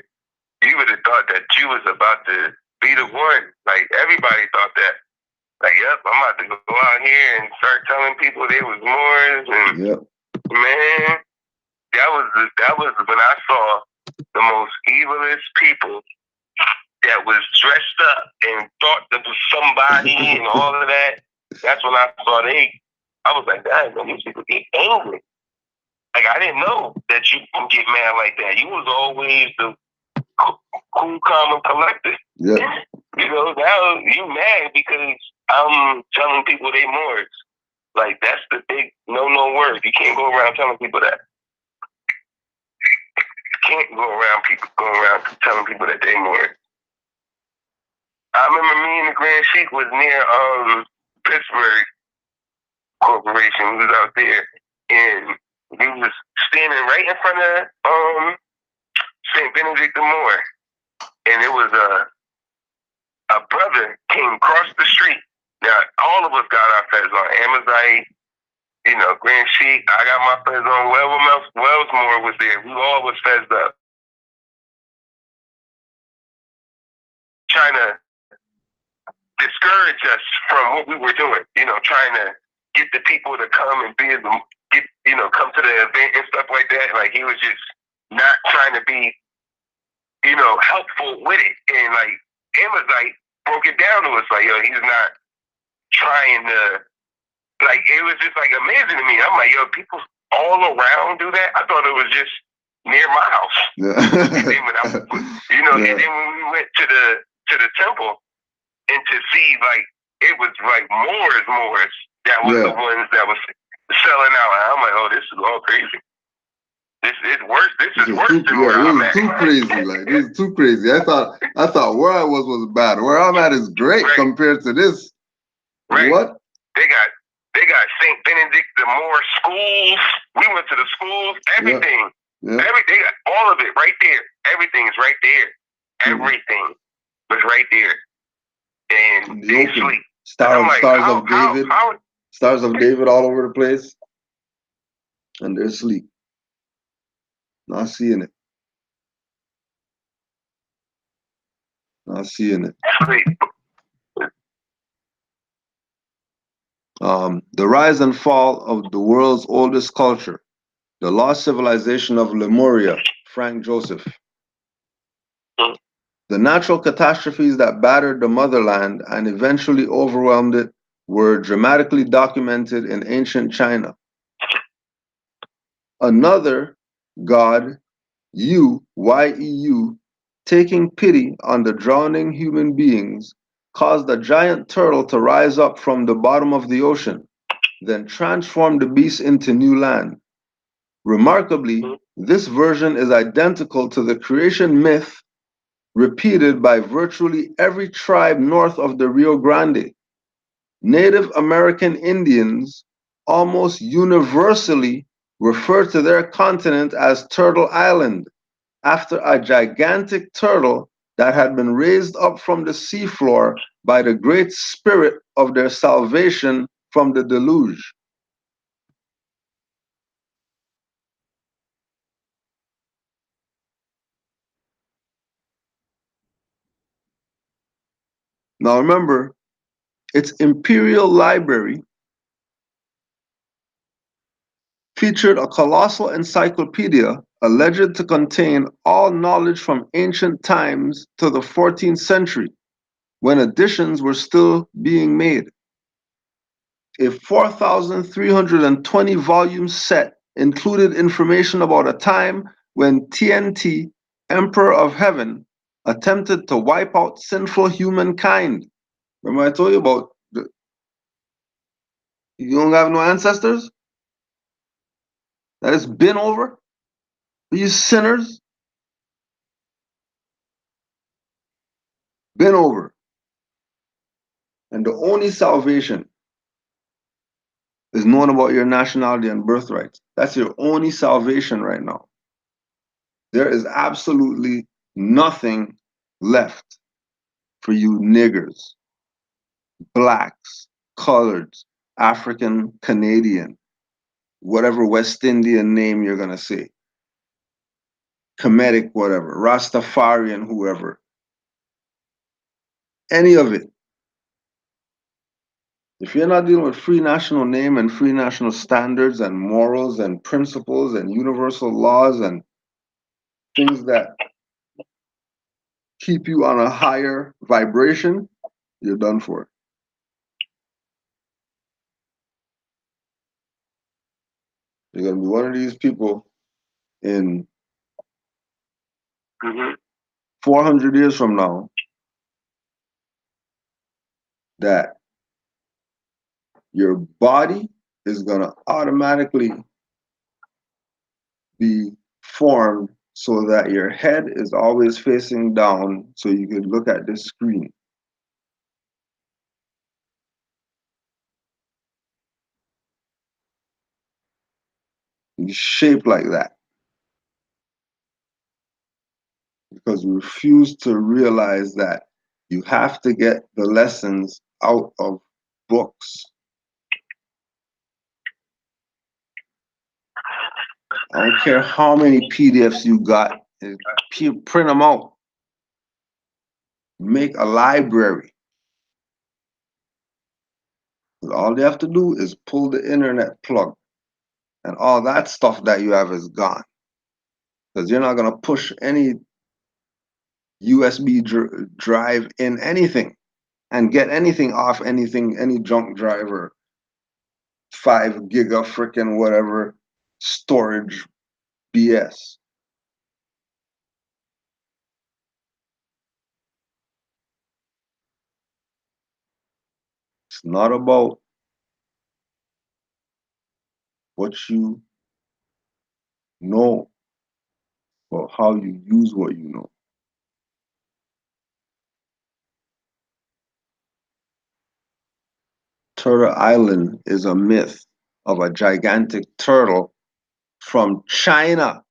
you would have thought that you was about to be the one. Like, everybody thought that. Like, yep, I'm about to go out here and start telling people they was Moors. And, yep. Man, that was when I saw the most evilest people that was dressed up and thought there was somebody and all of that. That's when I saw I was like, man, these people get angry. Like, I didn't know that you can get mad like that. You was always the cool, calm, and collected. Yeah. You know, now you mad because I'm telling people they Moors. Like, that's the big no word. You can't go around telling people that. You can't go around telling people that they Moors. I remember me and the Grand Sheik was near Pittsburgh Corporation. We was out there, and we was standing right in front of St. Benedict the Moor, and it was a brother came across the street. Now all of us got our fez on, Amazite, Grand Sheik. I got my fez on. Wellsmore was there. We all was fezzed up. Trying to discourage us from what we were doing. Trying to get the people to come and come to the event and stuff like that. Like he was just not trying to be, helpful with it. And like Amazite broke it down to us like, yo, he's not trying to. Like it was just like amazing to me. I'm like, yo, people all around do that. I thought it was just near my house. Yeah. And then when and then when we went to the temple and to see like it was like Moors that was the ones that was selling out. And I'm like, oh, this is all crazy. This is worse. This is worse than where I'm at. Too crazy. Like this is too crazy. I thought where I was bad. Where I'm at is great compared to this. Right. What? They got St. Benedict the Moor schools. We went to the schools. Everything. Yeah. Everything. All of it right there. Everything is right there. Everything was right there. And they sleep. Stars of David all over the place. And they're asleep. Not seeing it. Not seeing it. The rise and fall of the world's oldest culture, the lost civilization of Lemuria, Frank Joseph. The natural catastrophes that battered the motherland and eventually overwhelmed it were dramatically documented in ancient China. Another god, Yeu, taking pity on the drowning human beings, caused a giant turtle to rise up from the bottom of the ocean, then transformed the beast into new land. Remarkably, this version is identical to the creation myth repeated by virtually every tribe north of the Rio Grande. Native American Indians almost universally refer to their continent as Turtle Island, after a gigantic turtle that had been raised up from the seafloor by the great spirit of their salvation from the deluge. Now remember, its imperial library featured a colossal encyclopedia alleged to contain all knowledge from ancient times to the 14th century, when editions were still being made. A 4,320 volume set included information about a time when TNT, Emperor of Heaven, attempted to wipe out sinful humankind. Remember I told you about you don't have no ancestors? That has been over? You sinners? Been over. And the only salvation is knowing about your nationality and birthright. That's your only salvation right now. There is absolutely nothing left for you niggers, blacks, coloreds, African, Canadian, whatever West Indian name you're going to say, Kemetic, whatever, Rastafarian, whoever, any of it. If you're not dealing with free national name and free national standards and morals and principles and universal laws and things that keep you on a higher vibration, you're done for. You're going to be one of these people in 400 years from now that your body is going to automatically be formed so that your head is always facing down so you can look at this screen. It's shaped like that because we refuse to realize that you have to get the lessons out of books. I don't care how many PDFs you got. Print them out. Make a library. All they have to do is pull the internet plug, and all that stuff that you have is gone. Because you're not gonna push any USB drive in anything and get anything off anything, any junk drive or 5 giga freaking whatever storage BS. It's not about what you know, but how you use what you know. Turtle Island is a myth of a gigantic turtle from China.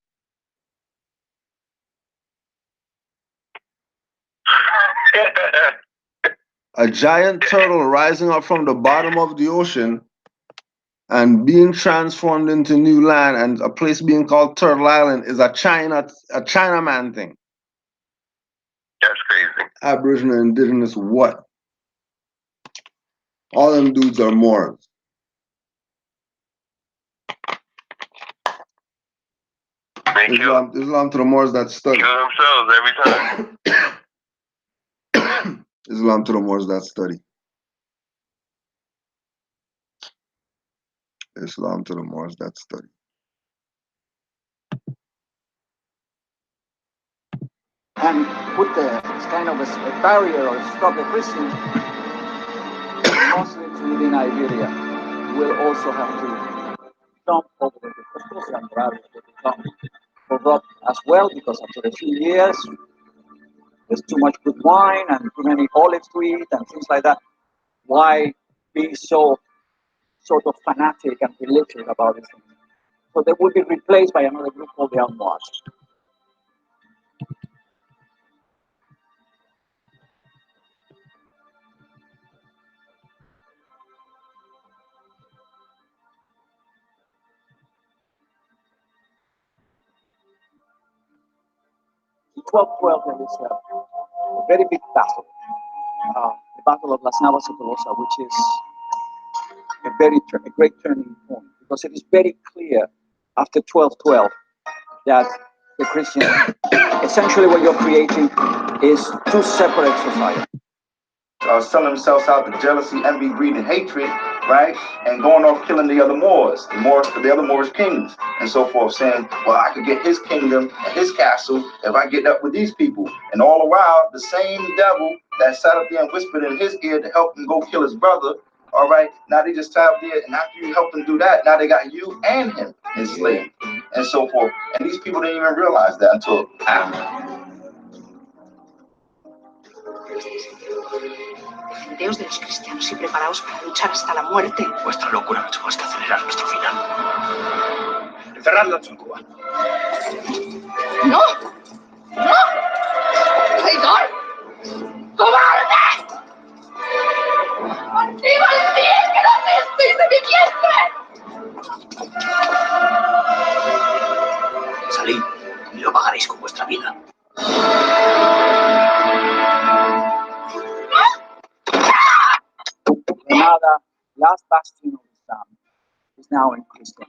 A giant turtle rising up from the bottom of the ocean and being transformed into new land, and a place being called Turtle Island is a Chinaman thing. That's crazy. Aboriginal, indigenous, what? All them dudes are Moors. Islam to the Moors that study. Kill themselves every time. Islam to the Moors that study. Islam to the Moors that study. And put kind of a barrier or stop the Christians, Muslims within Iberia will also have to jump over the Muslims and Arabs will become corrupt as well, because after a few years there's too much good wine and too many olives to eat and things like that. Why be so sort of fanatic and religious about it? So they will be replaced by another group called the Almohads. In 1212 there is a very big battle, the Battle of Las Navas de Tolosa, which is a great turning point, because it is very clear after 1212 that the Christians, essentially what you're creating is two separate societies. Selling themselves out to jealousy, envy, greed, and hatred, right? And going off killing the other Moors, the other Moorish kings, and so forth, saying, well, I could get his kingdom and his castle if I get up with these people. And all the while, the same devil that sat up there and whispered in his ear to help him go kill his brother, all right, now they just sat up there, and after you helped them do that, now they got you and him enslaved, and so forth. And these people didn't even realize that until after. Defendeos de los cristianos y preparaos para luchar hasta la muerte. Vuestra locura no ha hecho más que acelerar nuestro final. Encerradlos en Cuba. ¡No! ¡No! ¡Traidor! ¡Cobarde! ¡Contigo el día que nacisteis de mi vientre! Salid y lo pagaréis con vuestra vida. Granada, last bastion of Islam, is now in Christian.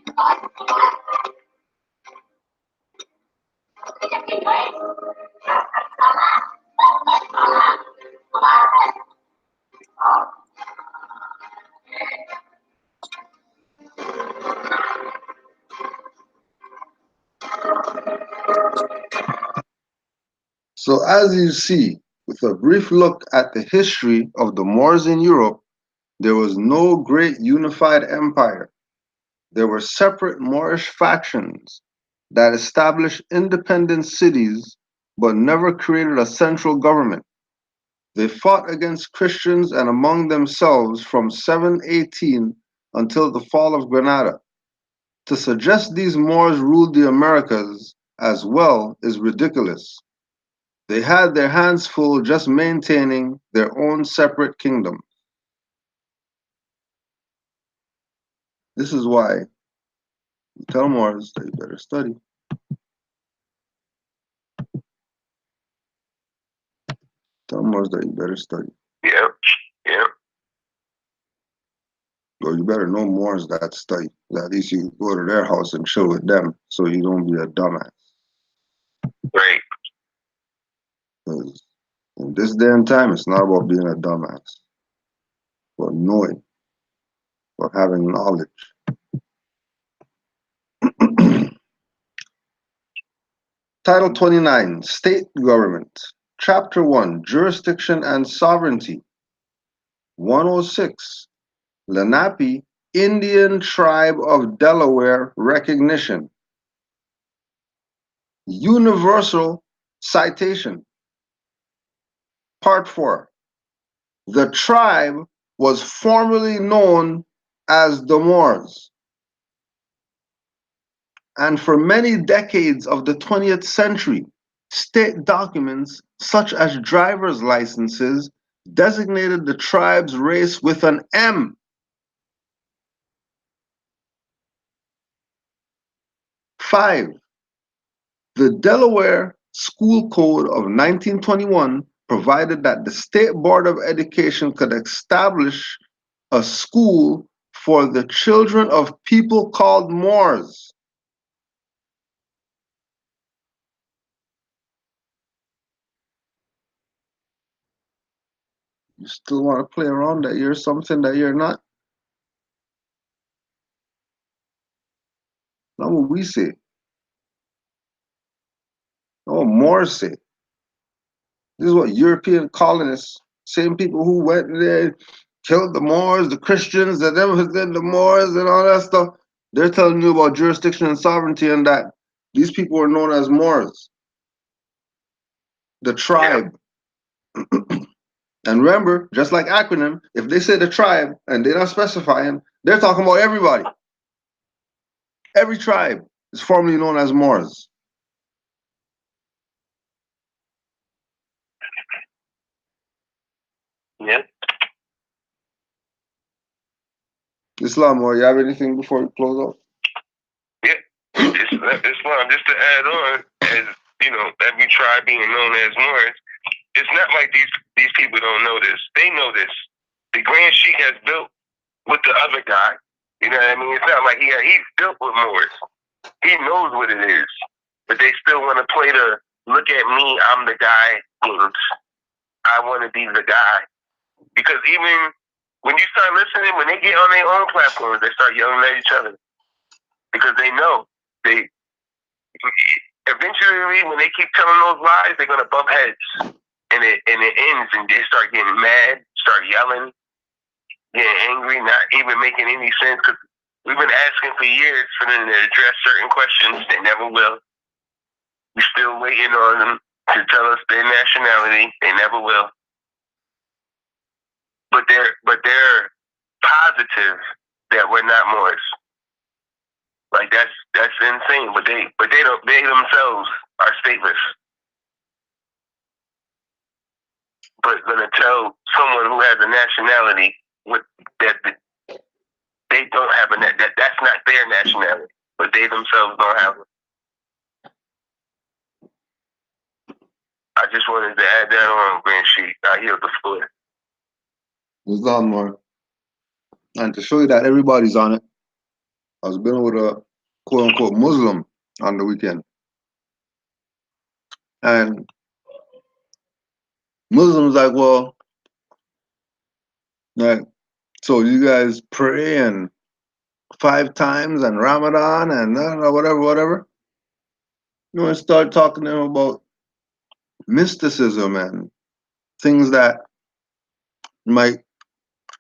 So as you see, with a brief look at the history of the Moors in Europe, there was no great unified empire. There were separate Moorish factions that established independent cities but never created a central government. They fought against Christians and among themselves from 718 until the fall of Granada. To suggest these Moors ruled the Americas as well is ridiculous. They had their hands full just maintaining their own separate kingdom. This is why You tell Moors that you better study. Tell Moors that you better study. Yep. Yep. Or you better know Moors that study. At least you go to their house and chill with them so you don't be a dumbass. Right. Because in this day and time, it's not about being a dumbass, but knowing, but having knowledge. Title 29, State Government. Chapter 1, Jurisdiction and Sovereignty. 106, Lenape Indian Tribe of Delaware Recognition. Universal Citation. Part 4, the tribe was formerly known as the Moors, and for many decades of the 20th century, state documents such as driver's licenses designated the tribe's race with an M. 5. The Delaware School Code of 1921 provided that the State Board of Education could establish a school for the children of people called Moors. You still want to play around that you're something that you're not? Not what we say. Not what Moors say. This is what European colonists, same people who went there, killed the Moors, the Christians, that never did the Moors and all that stuff. They're telling you about jurisdiction and sovereignty and that these people were known as Moors, the tribe. Yep. And remember, just like acronym, if they say the tribe and they're not specifying, they're talking about everybody. Every tribe is formerly known as Moors. Yep. Islam, or you have anything before we close out? Yeah. Islam, just to add on, as you know, every tribe being known as Moors, it's not like these people don't know this. They know this. The Grand Sheik has built with the other guy. You know what I mean? It's not like he's built with Moors. He knows what it is. But they still want to play the look at me, I'm the guy games. I want to be the guy. Because even when you start listening, when they get on their own platforms, they start yelling at each other. Because they know they eventually, when they keep telling those lies, they're gonna bump heads, and it ends, and they start getting mad, start yelling, getting angry, not even making any sense. Because we've been asking for years for them to address certain questions, they never will. We're still waiting on them to tell us their nationality, they never will. But they're positive that we're not Moors. Like that's insane. But they themselves are stateless. But gonna tell someone who has a nationality that they don't have that's not their nationality, but they themselves don't have it. I just wanted to add that on, Grand Sheik. I yield the floor. Islam, more. And to show you that everybody's on it, I was been with a quote unquote Muslim on the weekend. And Muslims like, well, like, so you guys pray and 5 times and Ramadan and whatever. You want to start talking to them about mysticism and things that might,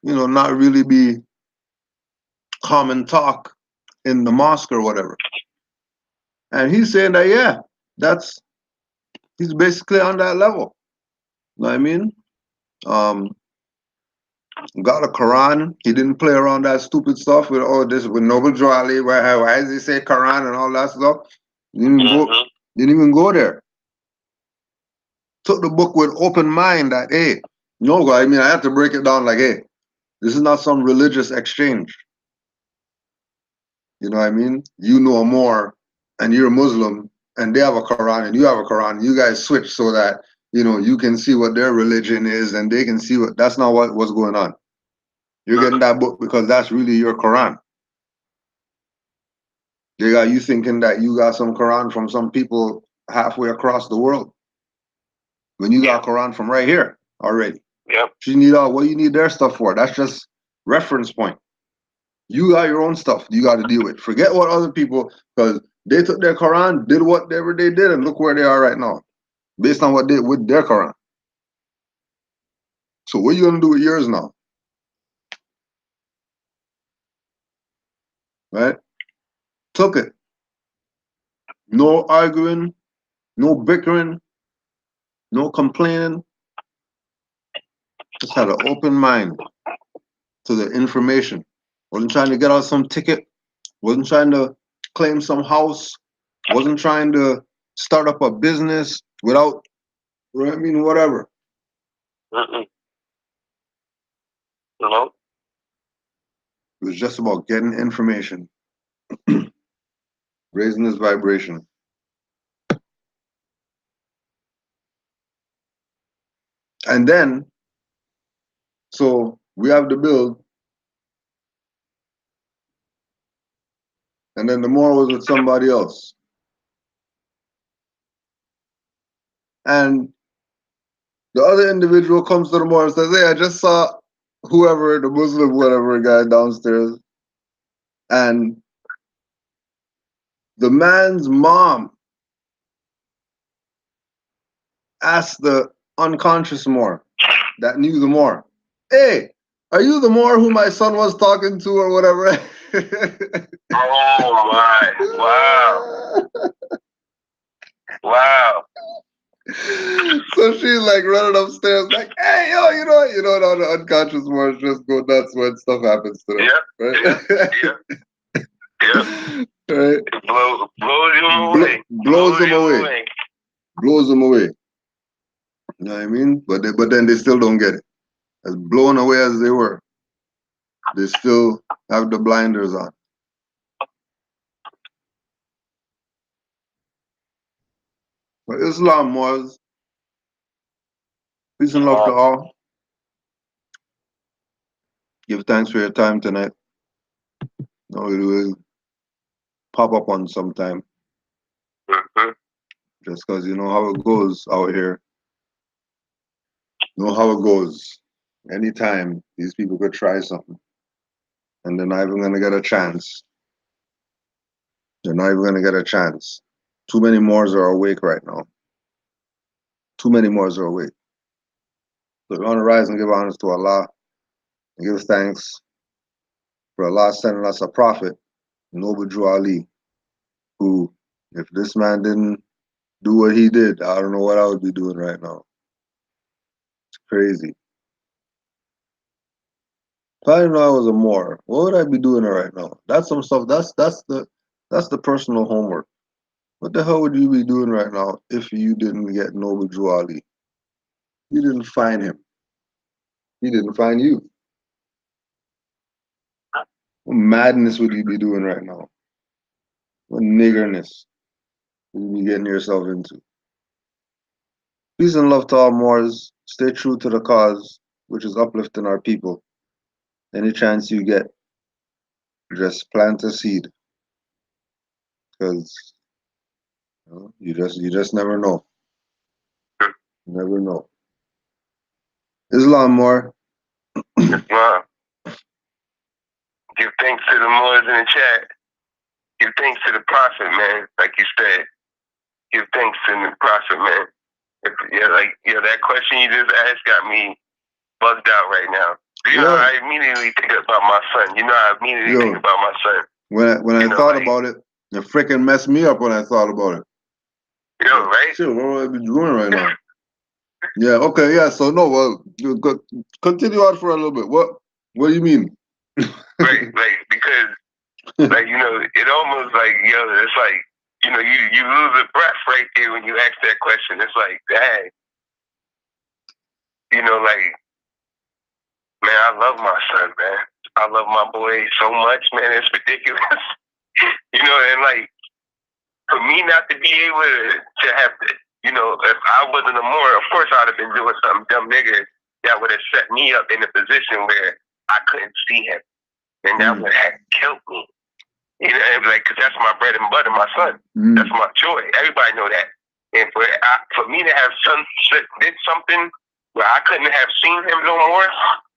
not really be common talk in the mosque or whatever. And he's saying that, yeah, he's basically on that level. You know what I mean? Got a Quran. He didn't play around that stupid stuff with with Noble Jawali. Why does he say Quran and all that stuff? Didn't even go there. Took the book with open mind that, hey, I have to break it down like, hey, this is not some religious exchange. You know what I mean? You know more, and you're a Muslim, and they have a Quran, and you have a Quran. You guys switch so that you can see what their religion is, and they can see what. That's not what's going on. You're getting that book because that's really your Quran. They got you thinking that you got some Quran from some people halfway across the world when you got Quran from right here already. Yep. You need what you need their stuff for. That's just reference point. You got your own stuff you got to deal with. Forget what other people, because they took their Quran, did whatever they did, and look where they are right now, based on what they did with their Quran. So what are you gonna do with yours now? Right? Took it. No arguing, no bickering, no complaining. Just had an open mind to the information. Wasn't trying to get out some ticket. Wasn't trying to claim some house. Wasn't trying to start up a business without, I mean, whatever. No. It was just about getting information, raising this vibration. And then, so we have the build, and then the more was with somebody else. And the other individual comes to the more and says, hey, I just saw whoever, the Muslim, whatever guy downstairs. And the man's mom asked the unconscious more, that knew the more, hey, are you the more who my son was talking to or whatever? Oh my! Wow! Wow! So she's like running upstairs, like, hey, yo, how the unconscious ones just go nuts when stuff happens to them. Yeah, Right? yeah. Right? It blows them away. Blows them away. Blows them away. You know what I mean? But then they still don't get it. As blown away as they were, they still have the blinders on. But Islam was peace and love to all. Give thanks for your time tonight. No, it will pop up on sometime. Just because you know how it goes out here. Know how it goes. Anytime these people could try something. And they're not even gonna get a chance. They're not even gonna get a chance. Too many Moors are awake right now. Too many Moors are awake. So we want to rise and give honors to Allah and give thanks for Allah sending us a prophet, Noble Drew Ali, who, if this man didn't do what he did, I don't know what I would be doing right now. It's crazy. If I didn't know I was a Moor, what would I be doing right now? That's some stuff. That's the personal homework. What the hell would you be doing right now if you didn't get Noble Drew Ali? You didn't find him. He didn't find you. What madness would you be doing right now? What niggerness would you be getting yourself into? Peace and love to all Moors. Stay true to the cause, which is uplifting our people. Any chance you get, just plant a seed, because you just never know. Never know. Islam Moor. Islam. Give thanks to the Moors in the chat. Give thanks to the Prophet, man. Like you said, give thanks to the Prophet, man. That question you just asked got me bugged out right now. I immediately think about my son. I immediately think about my son. When I thought about it, it freaking messed me up when I thought about it. Right? Shit, what would I be doing right now? Yeah, okay, yeah, so no, well, continue on for a little bit. What do you mean? Right, because, it almost it's like, you lose a breath right there when you ask that question. It's like, dang. Man, I love my son, man. I love my boy so much, man. It's ridiculous. You know, and like for me not to be able to have, you know, if I wasn't a Moor, of course I'd have been doing something dumb nigga that would have set me up in a position where I couldn't see him, and that would have killed me. You know, like, cause that's my bread and butter, my son. That's my joy. Everybody know that. And for me to have did something where I couldn't have seen him no more,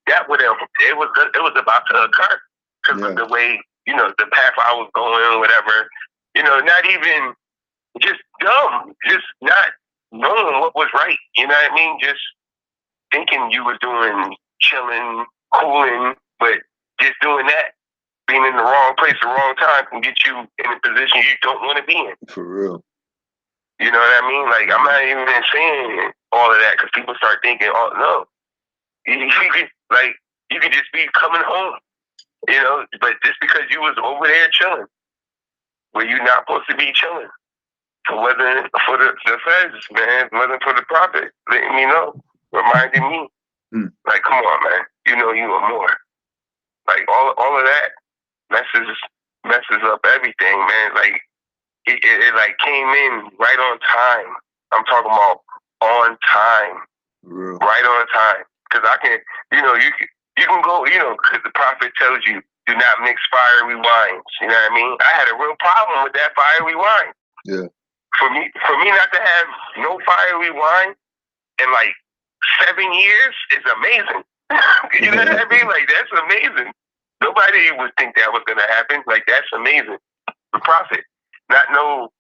that would have it was about to occur because of the way, you know, the path I was going, whatever. You know, not even just dumb, just not knowing what was right. You know what I mean? Just thinking you were doing chilling, cooling, but just doing that, being in the wrong place at the wrong time can get you in a position you don't want to be in. For real. You know what I mean? Like, I'm not even saying all of that because people start thinking, oh, no. You could just be coming home, you know, but just because you was over there chilling where you're not supposed to be chilling. It wasn't for the feds, man. It wasn't for the prophet letting me know, reminding me. Like, come on, man. You know you are more. Like, all of that messes up everything, man. Like, it like came in right on time. I'm talking about on time. Right on time. Because I can, you know, you can go, you know, because the prophet tells you, do not mix fiery wines. You know what I mean? I had a real problem with that fiery wine. Yeah. For me not to have no fiery wine in like 7 years is amazing. You know what I mean? Like, that's amazing. Nobody would think that was going to happen. Like, that's amazing. The prophet. Not no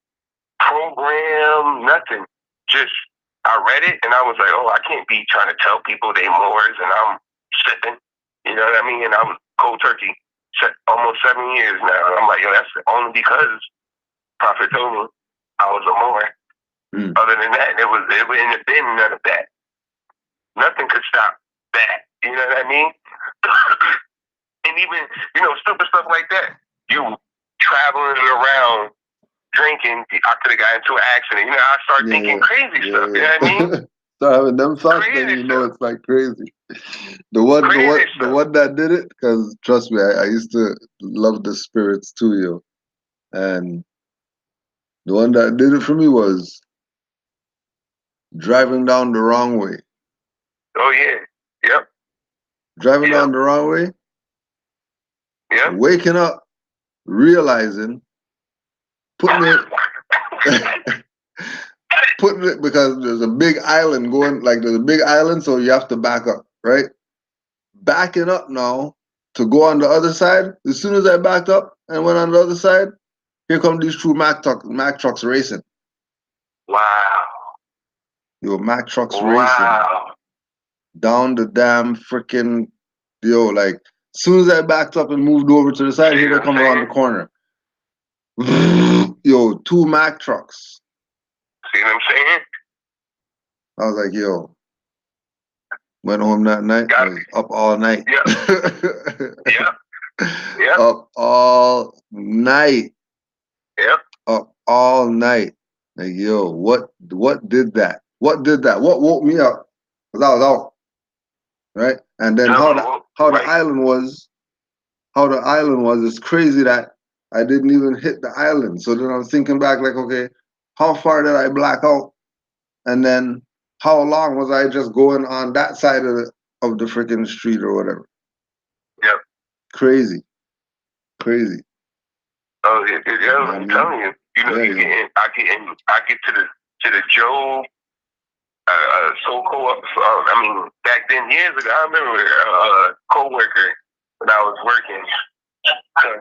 program, nothing. Just, I read it and I was like, oh, I can't be trying to tell people they Moors and I'm sipping. You know what I mean? And I was cold turkey almost 7 years now. And I'm like, yo, that's only because prophet told me I was a Moor. Other than that, it wouldn't have been none of that. Nothing could stop that. You know what I mean? And even, you know, stupid stuff like that. You traveling around drinking, I could have got into an accident. You know, I start thinking crazy stuff. You know what I mean? Start having them thoughts, then you know it's like crazy. The one that did it, because trust me, I used to love the spirits too, yo. And the one that did it for me was driving down the wrong way. Oh yeah. Yep. Driving down the wrong way. Yep. Waking up, realizing, putting it because there's a big island going, like there's a big island, so you have to back up, right? Backing up now to go on the other side. As soon as I backed up and went on the other side, here come these two Mack trucks racing. Wow. Yo, Mack trucks racing down the damn freaking, yo, like as soon as I backed up and moved over to the side, here they come around the corner. Yo, two Mack trucks. See what I'm saying? I was like, yo, went home that night. I was up all night. Yep. Up all night. Yep. Up all night. Like, yo, what did that? What did that? What woke me up? Because I was out. Right? And then how the island was, it's crazy that I didn't even hit the island. So then I'm thinking back like, okay, how far did I black out? And then how long was I just going on that side of the freaking street or whatever? Yep. Crazy. Oh, I'm telling you. You know, I get to the Joe so-called, I mean, back then, years ago, I remember a co-worker when I was working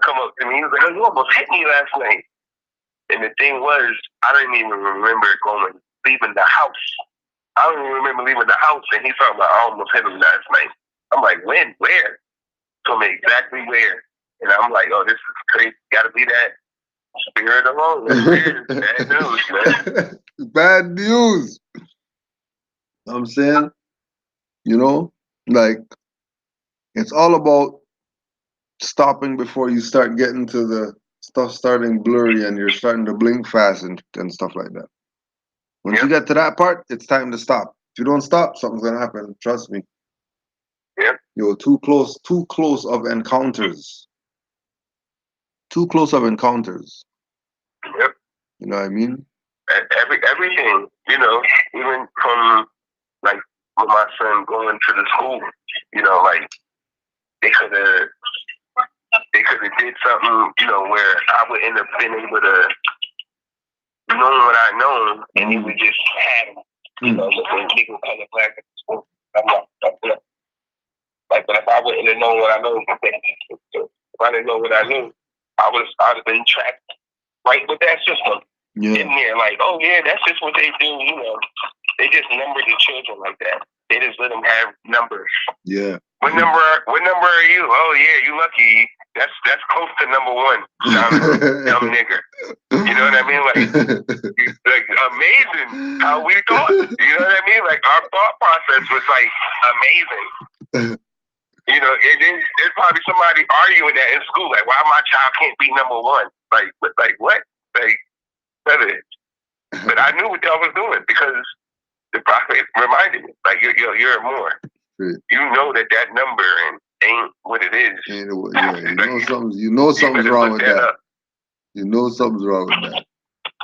come up to me. He was like, oh, you almost hit me last night. And the thing was, I didn't even remember leaving the house. I don't even remember leaving the house, and he talking about I almost hit him last night. I'm like, when? Where? Told me exactly where. And I'm like, oh, this is crazy. Gotta be that spirit alone. That's weird. Bad news, man. Bad news. I'm saying, you know, like, it's all about stopping before you start getting to the stuff starting blurry and you're starting to blink fast and stuff like that. Once you get to that part, it's time to stop. If you don't stop, something's gonna happen. Trust me. Yeah. Yo, too close of encounters. Too close of encounters. Yep. You know what I mean? Everything, you know, even from like with my son going to the school, you know, like they could have did something, you know, where I would end up being able to know what I know, and he would just have him, you know, looking legal color black at the school. I'm not, like, but if I wouldn't have known what I know, if I didn't know what I knew, I'd have been trapped right with that system. Yeah. In there, like, oh yeah, that's just what they do, you know. They just number the children like that. They just let them have numbers. Yeah. What number are you? Oh yeah, you lucky. That's close to number one. Dumb nigger. You know what I mean? Like amazing how we thought. You know what I mean? Like our thought process was like amazing. You know, and then there's probably somebody arguing that in school, like, why my child can't be number one? Like what? Like, but I knew what y'all was doing because the prophet reminded me, like, you're more. Right. You know that number ain't what it is. Yeah, you know something's wrong with that. Up. You know something's wrong with that.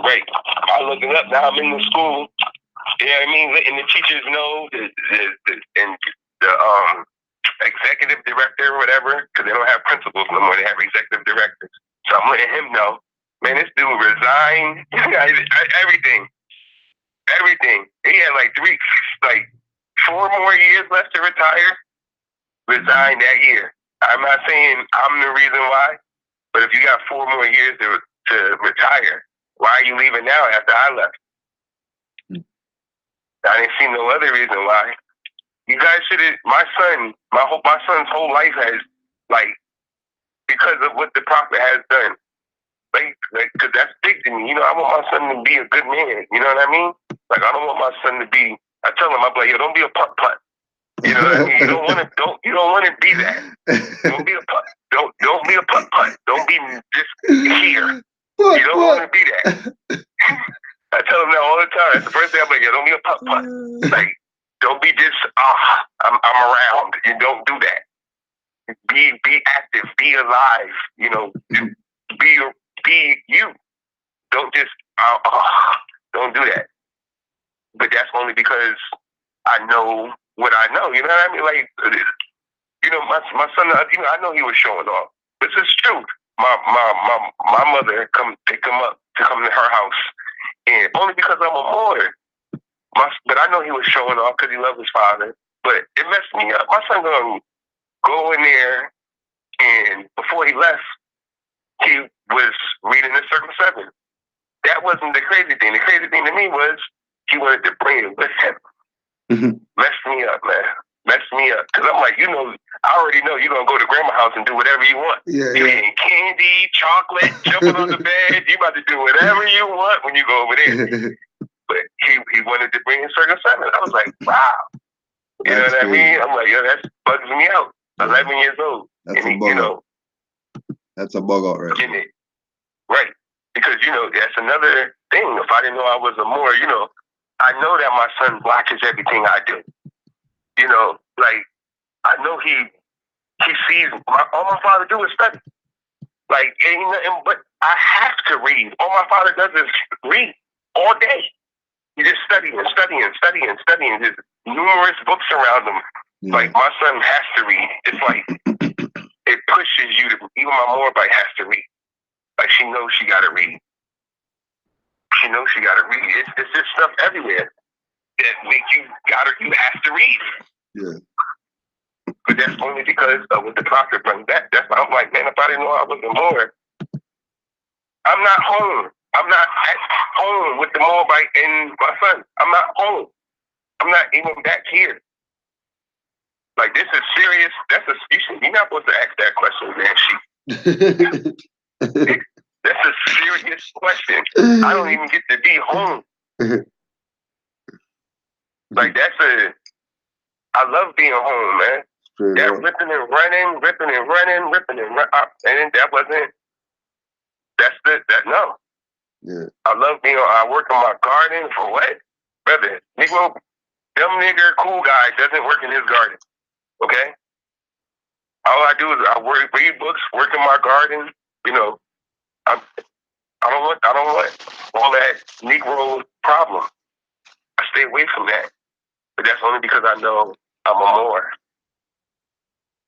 Right. I look it up now. I'm in the school. You know what I mean? Letting the teachers know, and the executive director or whatever, because they don't have principals no more. They have executive directors. So I'm letting him know. Man, this dude resigned. Everything. He had like 4 more years left to retire. Resigned that year. I'm not saying I'm the reason why, but if you got 4 more years to retire, why are you leaving now after I left? I didn't see no other reason why. You guys should have. My son's whole life has, like, because of what the prophet has done. Like, because that's big to me. You know, I want my son to be a good man. You know what I mean? Like, I don't want my son to be. I tell him, I'm like, yo, don't be a putt. You know what I mean? You don't want to be that. Don't be a putt. Don't be a putt. Don't be just here. You don't want to be that. I tell him that all the time. That's the first thing I'm like, yo, don't be a putt. Like, don't be just I'm around. You don't do that. Be active. Be alive. You know, be you. Don't just don't do that. But that's only because I know what I know. You know what I mean? Like, you know, my son. You know, I know he was showing off. This is true. My mother pick him up to come to her house, and only because I'm a Moor. But I know he was showing off because he loved his father. But it messed me up. My son gonna go in there, and before he left, he was reading the Circle 7. That wasn't the crazy thing. The crazy thing to me was he wanted to bring it with him. Messed me up, man. Messed me up. Because I'm like, you know, I already know you're going to go to grandma's house and do whatever you want. Yeah, you eating candy, chocolate, jumping on the bed. You about to do whatever you want when you go over there. But he wanted to bring in Circle 7. I was like, wow. You know what I mean? I'm like, yo, that bugs me out. 11 years old. That's a bug out. That's a bug out, right? Right. Because, you know, that's another thing. If I didn't know I was a Moor, you know, I know that my son watches everything I do. You know, like, I know he sees all my father do is study. Like, ain't nothing but I have to read. All my father does is read all day. He just studying. There's numerous books around him. Yeah. Like, my son has to read. It's like, it pushes you to, even my Moor has to read. Like, she knows she got to read. It's just stuff everywhere that make you have to read. Yeah. But that's only because of what the prophet brings back. That's why I'm like, man, if I didn't know I was a Moor, I'm not home. I'm not at home with the Moabite and my son. I'm not home. I'm not even back here. Like, this is serious. You're not supposed to ask that question, man. That's a serious question. I don't even get to be home. Like, I love being home, man. That ripping and running, and that wasn't, no. Yeah. I love I work in my garden for what? Brother, nigger cool guy doesn't work in his garden, okay? All I do is I read books, work in my garden, you know, I don't want all that Negro problem. I stay away from that. But that's only because I know I'm a Moor.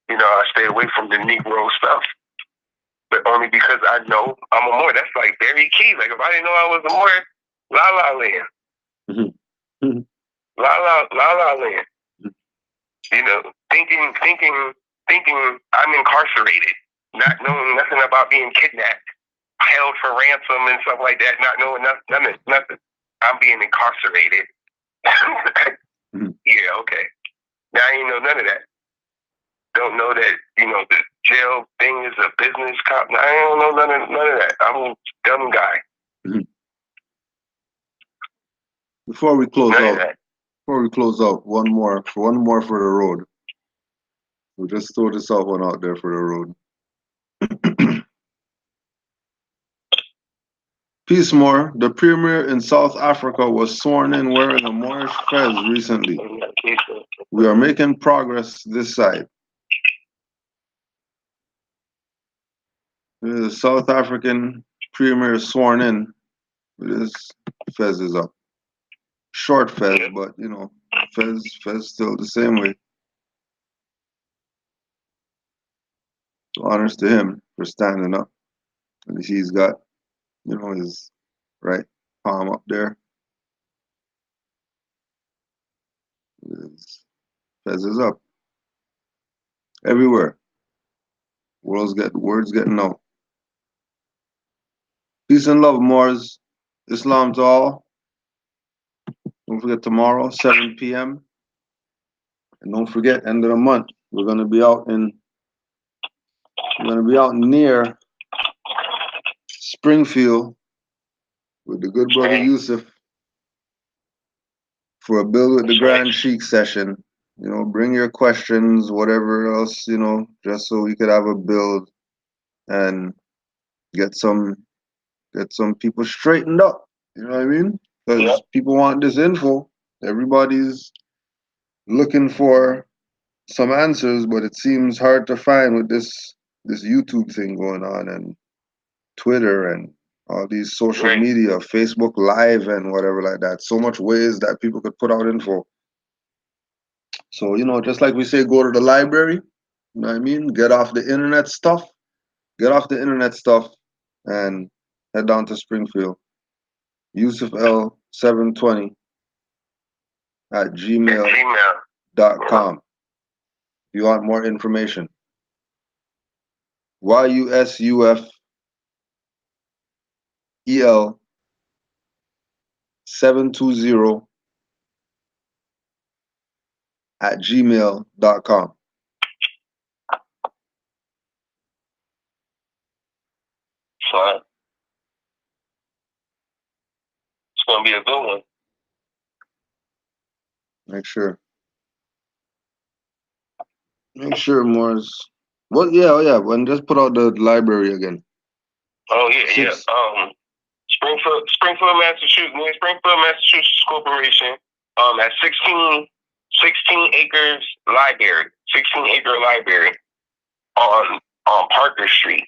You know, I stay away from the Negro stuff. But only because I know I'm a Moor. That's like very key. Like if I didn't know I was a Moor, La La Land. La La Land. You know, thinking I'm incarcerated, not knowing nothing about being kidnapped, held for ransom and stuff like that, not knowing nothing. I'm being incarcerated. Yeah, okay. Now I ain't know none of that. Don't know that, you know, the jail thing is a business cop. I don't know none of that. I'm a dumb guy. Before we close out, one more for the road. We'll just throw this out one out there for the road. Peacemore, the premier in South Africa, was sworn in wearing a Moorish fez recently. We are making progress this side. The South African premier is sworn in with his fezes up. Short fez, but you know, fez still the same way. So honors to him for standing up. And he's got, you know, his right palm up there. His fezes up. Everywhere. Words getting out. Peace and love, Moors. Islam to all. Don't forget tomorrow, 7 p.m. And don't forget, end of the month, we're gonna be out near Springfield with the good brother Yusuf for a Build with the Grand Sheik session. You know, bring your questions, whatever else, you know, just so we could have a build and get some people straightened up. You know what I mean? Because people want this info. Everybody's looking for some answers, but it seems hard to find with this YouTube thing going on and Twitter and all these social media, Facebook Live and whatever like that. So much ways that people could put out info. So, you know, just like we say, go to the library, you know what I mean? Get off the internet stuff and head down to Springfield. Yusuf L 720 at gmail.com. If you want more information. YUSUFEL 720 at gmail.com. So it's gonna be a good one. Make sure Moore's. Well, yeah. When just put out the library again. Oh yeah. Springfield, Massachusetts Corporation. At 16 acres library, 16-acre library on Parker Street.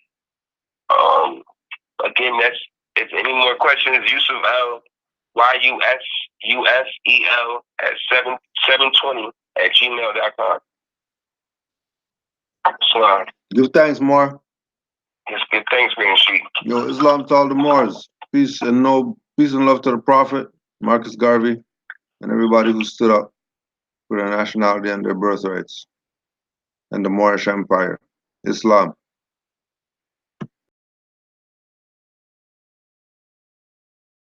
Again, that's if any more questions, Yusuf L YUSUFEL at 720 at gmail.com. So give thanks, Moore. Yes, give thanks, Green Sheik. Yo, Islam to all the Moors. Peace and love to the Prophet, Marcus Garvey, and everybody who stood up for their nationality and their birthrights and the Moorish Empire. Islam.